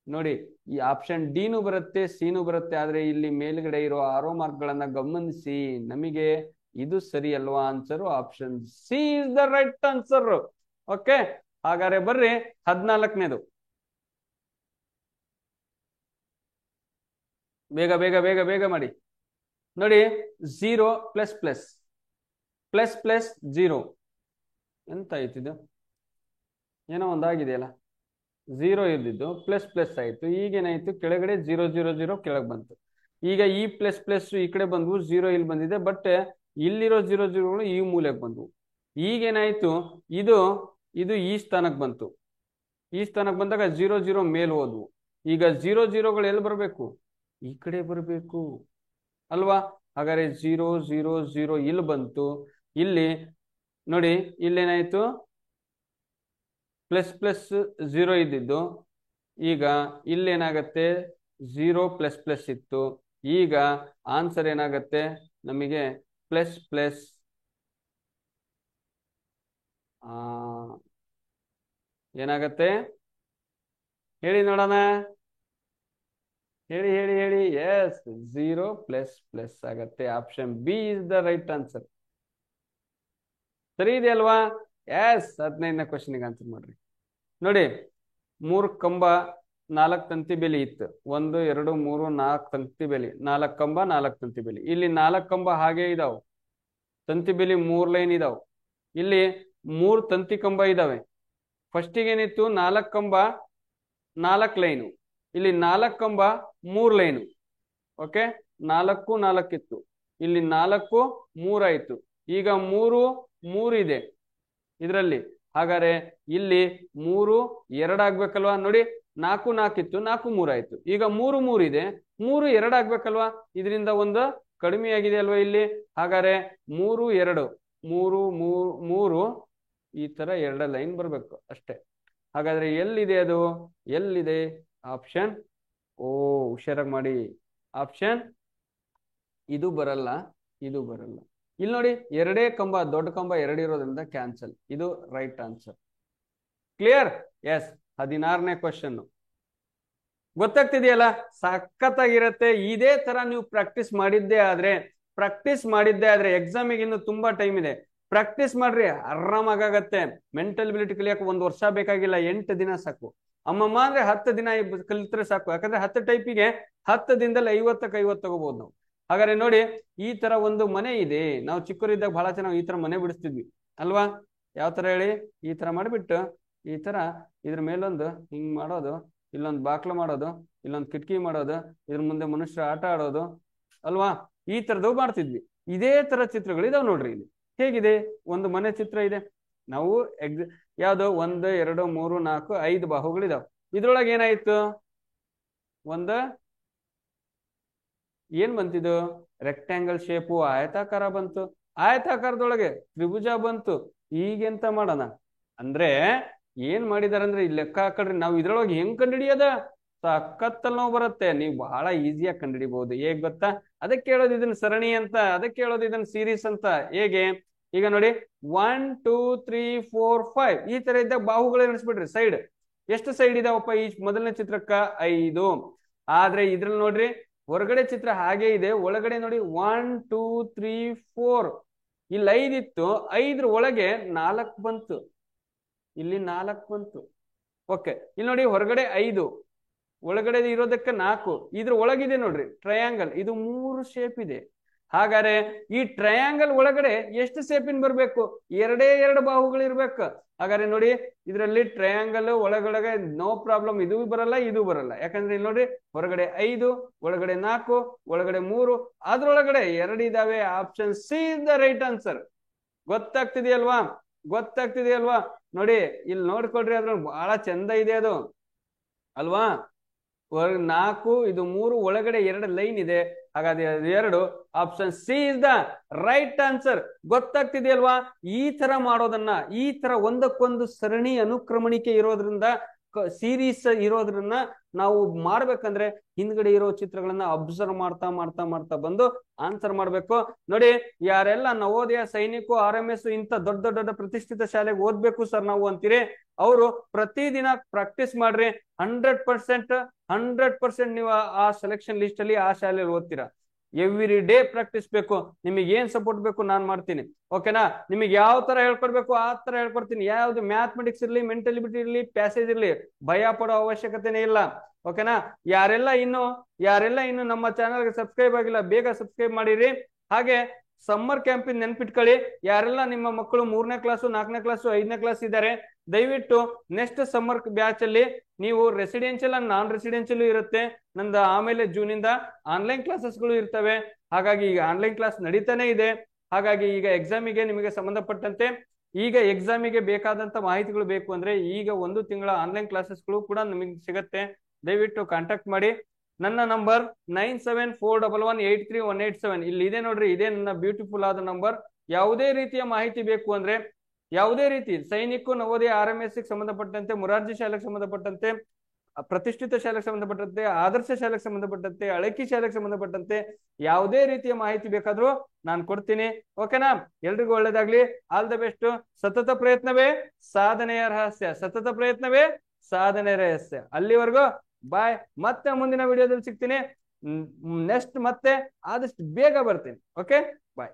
ನೋಡಿ, ಈ ಆಪ್ಷನ್ ಡಿನೂ ಬರುತ್ತೆ, ಸಿನೂ ಬರುತ್ತೆ. ಆದ್ರೆ ಇಲ್ಲಿ ಮೇಲ್ಗಡೆ ಇರೋ ಆರೋ ಮಾರ್ಕ್ ಗಳನ್ನ ಗಮನಿಸಿ. ನಮಗೆ ಇದು ಸರಿ ಅಲ್ವಾ answer? Option C is the right answer. Okay, ಹಾಗಾದ್ರೆ ಬರ್ರಿ 14ನೇದು. ಬೇಗ ಬೇಗ ಬೇಗ ಬೇಗ ಮಾಡಿ ನೋಡಿ. 0 ಪ್ಲಸ್ ಪ್ಲಸ್ ಪ್ಲಸ್ ಪ್ಲಸ್ 0 ಎಂತ ಆಯ್ತಿದು? ಏನೋ ಒಂದಾಗಿದೆಯಲ್ಲ. 0 ಇರ್ದಿದ್ದು ಪ್ಲಸ್ ಪ್ಲಸ್ ಆಯ್ತು. ಈಗೇನಾಯ್ತು? ಕೆಳಗಡೆ 0 0 0 ಕೆಳಗೆ ಬಂತು. ಈಗ ಈ ಪ್ಲಸ್ ಪ್ಲಸ್ ಈ ಕಡೆ ಬಂದ್ವು, 0 ಇಲ್ಲಿ ಬಂದಿದೆ. ಬಟ್ ಇಲ್ಲಿರೋ 0 0ಗಳು ಈ ಮೂಲೆಗೆ ಬಂದ್ವು. ಈಗೇನಾಯ್ತು? ಇದು ಇದು ಈ ಸ್ಥಾನಕ್ಕೆ ಬಂತು. ಈ ಸ್ಥಾನಕ್ಕೆ ಬಂದಾಗ 0 0 ಮೇಲೆ ಹೋದ್ವು. ಈಗ 0 0ಗಳು ಎಲ್ಲಿ ಬರಬೇಕು? ಈ ಕಡೆ ಬರಬೇಕು ಅಲ್ವಾ? ಹಾಗಾದ್ರೆ 0 0 0 ಇಲ್ಲಿ ಬಂತು. ಇಲ್ಲಿ ನೋಡಿ, ಇಲ್ಲೇನಾಯ್ತು? ಪ್ಲಸ್ ಪ್ಲಸ್ 0 ಇದ್ದಿದ್ದು ಈಗ ಇಲ್ಲೇನಾಗತ್ತೆ? 0 ಪ್ಲಸ್ ಪ್ಲಸ್ ಇತ್ತು. ಈಗ ಆನ್ಸರ್ ಏನಾಗತ್ತೆ ನಮಗೆ? ಪ್ಲಸ್ ಪ್ಲಸ್ ಏನಾಗತ್ತೆ ಹೇಳಿ ನೋಡೋಣ. ಹೇಳಿ ಹೇಳಿ ಹೇಳಿ. ಎಸ್, 0 ಪ್ಲಸ್ ಪ್ಲಸ್ ಆಗತ್ತೆ. Option B is the right answer. ಸರಿ ಇದೆ ಅಲ್ವಾ? ಎಸ್, 15ನೇ ಕ್ವಶನ್ಗೆ ಆನ್ಸರ್ ಮಾಡ್ರಿ. ನೋಡಿ, 3 ಕಂಬ 4 ತಂತಿ ಬೇಲಿ ಇತ್ತು. 1 2 3 4 ತಂತಿ ಬೇಲಿ, 4 ಕಂಬ 4 ತಂತಿ ಬೇಲಿ. ಇಲ್ಲಿ 4 ಕಂಬ ಹಾಗೆ ಇದಾವೆ. ತಂತಿ ಬೇಲಿ 3 ಲೈನ್ ಇದಾವೆ. ಇಲ್ಲಿ 3 ತಂತಿ ಕಂಬ ಇದಾವೆ. ಫಸ್ಟಿಗೆ ಏನಿತ್ತು? 4 ಕಂಬ 4 ಲೈನು. ಇಲ್ಲಿ 4 ಕಂಬ 3 ಲೈನು. ಓಕೆ, 4 4 ಇತ್ತು. ಇಲ್ಲಿ 4 3 ಆಯ್ತು. ಈಗ 3 3 ಇದೆ ಇದರಲ್ಲಿ. ಹಾಗಾದ್ರೆ ಇಲ್ಲಿ 3 2 ಆಗ್ಬೇಕಲ್ವಾ? ನೋಡಿ, 4 4 ಇತ್ತು, 4 3 ಆಯ್ತು. ಈಗ 3 3 ಇದೆ, 3 2 ಆಗ್ಬೇಕಲ್ವಾ? ಇದರಿಂದ ಒಂದು ಕಡಿಮೆ ಆಗಿದೆ ಅಲ್ವಾ ಇಲ್ಲಿ? ಹಾಗಾದ್ರೆ 3 2 3 3 ಈ ತರ 2 ಲೈನ್ ಬರ್ಬೇಕು ಅಷ್ಟೇ. ಹಾಗಾದ್ರೆ ಎಲ್ಲಿದೆ ಅದು? ಎಲ್ಲಿದೆ? ಆಪ್ಷನ್ ಓ, ಹುಷಾರಾಗಿ ಮಾಡಿ. ಆಪ್ಷನ್ ಇದು ಬರಲ್ಲ, ಇದು ಬರಲ್ಲ. ಇಲ್ಲಿ ನೋಡಿ, 2 ಕಂಬ, ದೊಡ್ಡ ಕಂಬ 2 ಇರೋದ್ರಿಂದ ಕ್ಯಾನ್ಸಲ್. ಇದು ರೈಟ್ ಆನ್ಸರ್. ಕ್ಲಿಯರ್? ಎಸ್. 16ನೇ ಕ್ವಶನ್ ಗೊತ್ತಾಗ್ತಿದೆಯಲ್ಲ? ಸಖತ್ತಾಗಿರತ್ತೆ. ಇದೇ ತರ ನೀವು ಪ್ರಾಕ್ಟೀಸ್ ಮಾಡಿದ್ದೇ ಆದ್ರೆ ಎಕ್ಸಾಮಿಗೆ ಇನ್ನು ತುಂಬಾ ಟೈಮ್ ಇದೆ. ಪ್ರಾಕ್ಟೀಸ್ ಮಾಡ್ರಿ, ಆರಾಮಾಗತ್ತೆ. ಮೆಂಟಲ್ ಎಬಿಲಿಟಿ ಕಲಿಯಕ್ಕೆ 1 ವರ್ಷ ಬೇಕಾಗಿಲ್ಲ, 8 ದಿನ ಸಾಕು. ಅಮ್ಮಮ್ಮ ಅಂದ್ರೆ 10 ದಿನ ಕಲಿತ್ರೆ ಸಾಕು. ಯಾಕಂದ್ರೆ 10 ಟೈಪಿಗೆ 10 ದಿನದಲ್ಲಿ 50ಕ್ಕೆ 50 ತಗೋಬಹುದು ನಾವು. ಹಾಗಾದ್ರೆ ನೋಡಿ, ಈ ತರ ಒಂದು ಮನೆ ಇದೆ. ನಾವು ಚಿಕ್ಕವರಿದ್ದಾಗ ಬಹಳ ಚೆನ್ನಾಗಿ ಈ ತರ ಮನೆ ಬಿಡಿಸ್ತಿದ್ವಿ ಅಲ್ವಾ? ಯಾವ ತರ ಹೇಳಿ? ಈ ತರ ಮಾಡಿಬಿಟ್ಟು ಈ ತರ ಇದ್ರ ಮೇಲೊಂದು ಹಿಂಗ್ ಮಾಡೋದು, ಇಲ್ಲೊಂದು ಬಾಕ್ಲು ಮಾಡೋದು, ಇಲ್ಲೊಂದು ಕಿಟಕಿ ಮಾಡೋದು, ಇದ್ರ ಮುಂದೆ ಮನುಷ್ಯರ ಆಟ ಆಡೋದು ಅಲ್ವಾ? ಈ ತರದ್ದು ಮಾಡ್ತಿದ್ವಿ. ಇದೇ ತರ ಚಿತ್ರಗಳು ಇದಾವ್ ನೋಡ್ರಿ. ಇಲ್ಲಿ ಹೇಗಿದೆ? ಒಂದು ಮನೆ ಚಿತ್ರ ಇದೆ. ನಾವು ಯಾವ್ದು 1 2 3 4 5 ಬಾಹುಗಳಿದಾವ್. ಇದ್ರೊಳಗೆ ಏನಾಯ್ತು? ಏನ್ ಬಂತಿದ್ದು? ರೆಕ್ಟ್ಯಾಂಗಲ್ ಶೇಪು, ಆಯತಾಕಾರ ಬಂತು. ಆಯತಾಕಾರದೊಳಗೆ ತ್ರಿಭುಜ ಬಂತು. ಈಗೆಂತ ಮಾಡೋಣ ಅಂದ್ರೆ ಏನ್ ಮಾಡಿದಾರೆ ಅಂದ್ರೆ, ಇಲ್ಲಿ ಲೆಕ್ಕ ಹಾಕಡ್ರಿ. ನಾವು ಇದ್ರೊಳಗೆ ಹೆಂಗ್ ಕಂಡುಹಿಡಿಯೋದ? ಸಖತ್ತಲ್ಲಿ ನಾವು ಬರುತ್ತೆ. ನೀವು ಬಹಳ ಈಸಿಯಾಗಿ ಕಂಡುಹಿಡಿಬಹುದು. ಹೇಗ್ ಗೊತ್ತಾ? ಅದಕ್ಕೆ ಹೇಳೋದು ಇದನ್ನ ಸರಣಿ ಅಂತ, ಅದಕ್ಕೆ ಹೇಳೋದು ಇದನ್ನ ಸೀರೀಸ್ ಅಂತ. ಹೇಗೆ? ಈಗ ನೋಡಿ, 1 2 3 4 5 ಈ ತರ ಇದ್ದಾಗ ಬಾಹುಗಳು ಎಣಿಸ್ಬಿಡ್ರಿ. ಸೈಡ್ ಎಷ್ಟು ಸೈಡ್ ಇದಾವಪ್ಪ ಈ ಮೊದಲನೇ ಚಿತ್ರಕ್ಕ? 5. ಆದ್ರೆ ಇದ್ರಲ್ಲಿ ನೋಡ್ರಿ, ಹೊರಗಡೆ ಚಿತ್ರ ಹಾಗೆ ಇದೆ, ಒಳಗಡೆ ನೋಡಿ 1 2 3 4. ಇಲ್ಲಿ 5 ಇತ್ತು, 5 ಒಳಗೆ 4 ಬಂತು, ಇಲ್ಲಿ 4 ಬಂತು. ಓಕೆ, ಇಲ್ಲಿ ನೋಡಿ, ಹೊರಗಡೆ 5, ಒಳಗಡೆ ಇರೋದಕ್ಕೆ 4. ಇದ್ರ ಒಳಗಿದೆ ನೋಡ್ರಿ ಟ್ರಯಾಂಗಲ್, ಇದು 3 ಶೇಪ್ ಇದೆ. ಹಾಗಾದ್ರೆ ಈ ಟ್ರಯಾಂಗಲ್ ಒಳಗಡೆ ಎಷ್ಟು ಶೇಪಿನ್ ಬರ್ಬೇಕು? 2 ಬಾಹುಗಳು ಇರ್ಬೇಕು. ಹಾಗಾದ್ರೆ ನೋಡಿ, ಇದರಲ್ಲಿ ಟ್ರಯಾಂಗಲ್ ಒಳಗಡೆ ನೋ ಪ್ರಾಬ್ಲಮ್. ಇದು ಬರಲ್ಲ, ಇದು ಬರಲ್ಲ. ಯಾಕಂದ್ರೆ ಇಲ್ಲಿ ನೋಡಿ, ಹೊರಗಡೆ 5, ಒಳಗಡೆ 4, ಒಳಗಡೆ 3, ಅದ್ರೊಳಗಡೆ 2 ಇದಾವೆ. Option C is the right answer. ಗೊತ್ತಾಗ್ತಿದೆಯಲ್ವಾ? ಗೊತ್ತಾಗ್ತಿದೆಯಲ್ವಾ? ನೋಡಿ, ಇಲ್ಲಿ ನೋಡ್ಕೊಳ್ರಿ, ಅದ್ರಲ್ಲಿ ಬಹಳ ಚಂದ ಇದೆ ಅದು ಅಲ್ವಾ? 4, ಇದು 3, ಒಳಗಡೆ 2 ಲೈನ್ ಇದೆ. ಹಾಗಾದ್ರೆ ಅದು 2 option C is the right answer. ಗೊತ್ತಾಗ್ತಿದೆಯಲ್ವಾ? ಈ ತರ ಮಾಡೋದನ್ನ, ಈ ತರ ಒಂದಕ್ಕೊಂದು ಸರಣಿ ಅನುಕ್ರಮಣಿಕೆ ಇರೋದ್ರಿಂದ, ಸೀರೀಸ್ ಇರೋದ್ರನ್ನ ನಾವು ಮಾಡ್ಬೇಕಂದ್ರೆ ಹಿಂದ್ಗಡೆ ಇರೋ ಚಿತ್ರಗಳನ್ನ ಅಬ್ಸರ್ವ್ ಮಾಡ್ತಾ ಮಾಡ್ತಾ ಮಾಡ್ತಾ ಬಂದು ಆನ್ಸರ್ ಮಾಡ್ಬೇಕು. ನೋಡಿ, ಯಾರೆಲ್ಲ ನವೋದಯ, ಸೈನಿಕ, RMS ಇಂತ ದೊಡ್ಡ ದೊಡ್ಡ ಪ್ರತಿಷ್ಠಿತ ಶಾಲೆಗೆ ಓದ್ಬೇಕು ಸರ್ ನಾವು ಅಂತೀರಿ, ಅವರು ಪ್ರತಿದಿನ ಪ್ರಾಕ್ಟೀಸ್ ಮಾಡ್ರಿ. 100% ನೀವು ಆ ಸೆಲೆಕ್ಷನ್ ಲಿಸ್ಟ್ ಅಲ್ಲಿ ಆ ಶಾಲೆಯಲ್ಲಿ ಓದ್ತೀರಾ. ಎವ್ರಿ ಡೇ ಪ್ರಾಕ್ಟೀಸ್ ಬೇಕು. ನಿಮಗೆ ಏನ್ ಸಪೋರ್ಟ್ ಬೇಕು ನಾನು ಮಾಡ್ತೀನಿ, ಓಕೆನಾ? ನಿಮಗೆ ಯಾವ ತರ ಹೇಳ್ಕೊಡ್ಬೇಕು ಆ ತರ ಹೇಳ್ಕೊಡ್ತೀನಿ. ಯಾವ್ದು ಮ್ಯಾಥಮೆಟಿಕ್ಸ್ ಇರ್ಲಿ, ಮೆಂಟಲಿಬಿಟಿ ಇರ್ಲಿ, ಪ್ಯಾಸೇಜ್ ಇರ್ಲಿ, ಭಯ ಪಡೋ ಅವಶ್ಯಕತೆನೇ ಇಲ್ಲ, ಓಕೆನಾ? ಯಾರೆಲ್ಲ ಇನ್ನು ನಮ್ಮ ಚಾನಲ್ಗೆ ಸಬ್ಸ್ಕ್ರೈಬ್ ಆಗಿಲ್ಲ, ಬೇಗ ಸಬ್ಸ್ಕ್ರೈಬ್ ಮಾಡಿರಿ. ಹಾಗೆ ಸಮ್ಮರ್ ಕ್ಯಾಂಪಿನ ನೆನ್ಪಿಟ್ಕೊಳ್ಳಿ. ಯಾರೆಲ್ಲ ನಿಮ್ಮ ಮಕ್ಕಳು 3ನೇ ಕ್ಲಾಸು, 4ನೇ ಕ್ಲಾಸು, 5ನೇ ಕ್ಲಾಸ್ ಇದ್ದಾರೆ, ದಯವಿಟ್ಟು ನೆಕ್ಸ್ಟ್ ಸಮ್ಮರ್ ಬ್ಯಾಚ್ ಅಲ್ಲಿ ನೀವು ರೆಸಿಡೆನ್ಷಿಯಲ್ ಅಂಡ್ ನಾನ್ ರೆಸಿಡೆನ್ಷಿಯಲ್ ಇರುತ್ತೆ ನಂದು. ಆಮೇಲೆ ಜೂನಿಂದ ಆನ್ಲೈನ್ ಕ್ಲಾಸಸ್ಗಳು ಇರ್ತವೆ. ಹಾಗಾಗಿ ಈಗ ಆನ್ಲೈನ್ ಕ್ಲಾಸ್ ನಡೀತಾನೆ ಇದೆ. ಹಾಗಾಗಿ ಈಗ ಎಕ್ಸಾಮಿಗೆ ನಿಮಗೆ ಸಂಬಂಧಪಟ್ಟಂತೆ, ಈಗ ಎಕ್ಸಾಮಿಗೆ ಬೇಕಾದಂತ ಮಾಹಿತಿಗಳು ಬೇಕು ಅಂದ್ರೆ ಈಗ 1 ತಿಂಗಳ ಆನ್ಲೈನ್ ಕ್ಲಾಸಸ್ಗಳು ಕೂಡ ನಿಮಗೆ ಸಿಗತ್ತೆ. ದಯವಿಟ್ಟು ಕಾಂಟ್ಯಾಕ್ಟ್ ಮಾಡಿ. ನನ್ನ ನಂಬರ್ 9741183187 ಇಲ್ಲಿ ಇದೆ ನೋಡ್ರಿ. ಇದೇ ನನ್ನ ಬ್ಯೂಟಿಫುಲ್ ಆದ ನಂಬರ್. ಯಾವುದೇ ರೀತಿಯ ಮಾಹಿತಿ ಬೇಕು ಅಂದ್ರೆ, ಯಾವುದೇ ರೀತಿ ಸೈನಿಕ, ನವೋದಯ, RMS ಸಂಬಂಧಪಟ್ಟಂತೆ, ಮುರಾರ್ಜಿ ಶಾಲೆಗೆ ಸಂಬಂಧಪಟ್ಟಂತೆ, ಪ್ರತಿಷ್ಠಿತ ಶಾಲೆಗೆ ಸಂಬಂಧಪಟ್ಟಂತೆ, ಆದರ್ಶ ಶಾಲೆಗೆ ಸಂಬಂಧಪಟ್ಟಂತೆ, ಅಳಕಿ ಶಾಲೆಗೆ ಸಂಬಂಧಪಟ್ಟಂತೆ ಯಾವುದೇ ರೀತಿಯ ಮಾಹಿತಿ ಬೇಕಾದ್ರೂ ನಾನು ಕೊಡ್ತೀನಿ, ಓಕೆನಾ? ಎಲ್ರಿಗೂ ಒಳ್ಳೇದಾಗ್ಲಿ. All the best. ಸತತ ಪ್ರಯತ್ನವೇ ಸಾಧನೆಯ ರಹಸ್ಯ. ಸತತ ಪ್ರಯತ್ನವೇ ಸಾಧನೆ ರಹಸ್ಯ. ಅಲ್ಲಿವರೆಗೂ ಬಾಯ್. ಮತ್ತೆ ಮುಂದಿನ ವಿಡಿಯೋದಲ್ಲಿ ಸಿಗ್ತೀನಿ. ನೆಕ್ಸ್ಟ್ ಮತ್ತೆ ಆದಷ್ಟು ಬೇಗ ಬರ್ತೀನಿ. ಓಕೆ, ಬಾಯ್.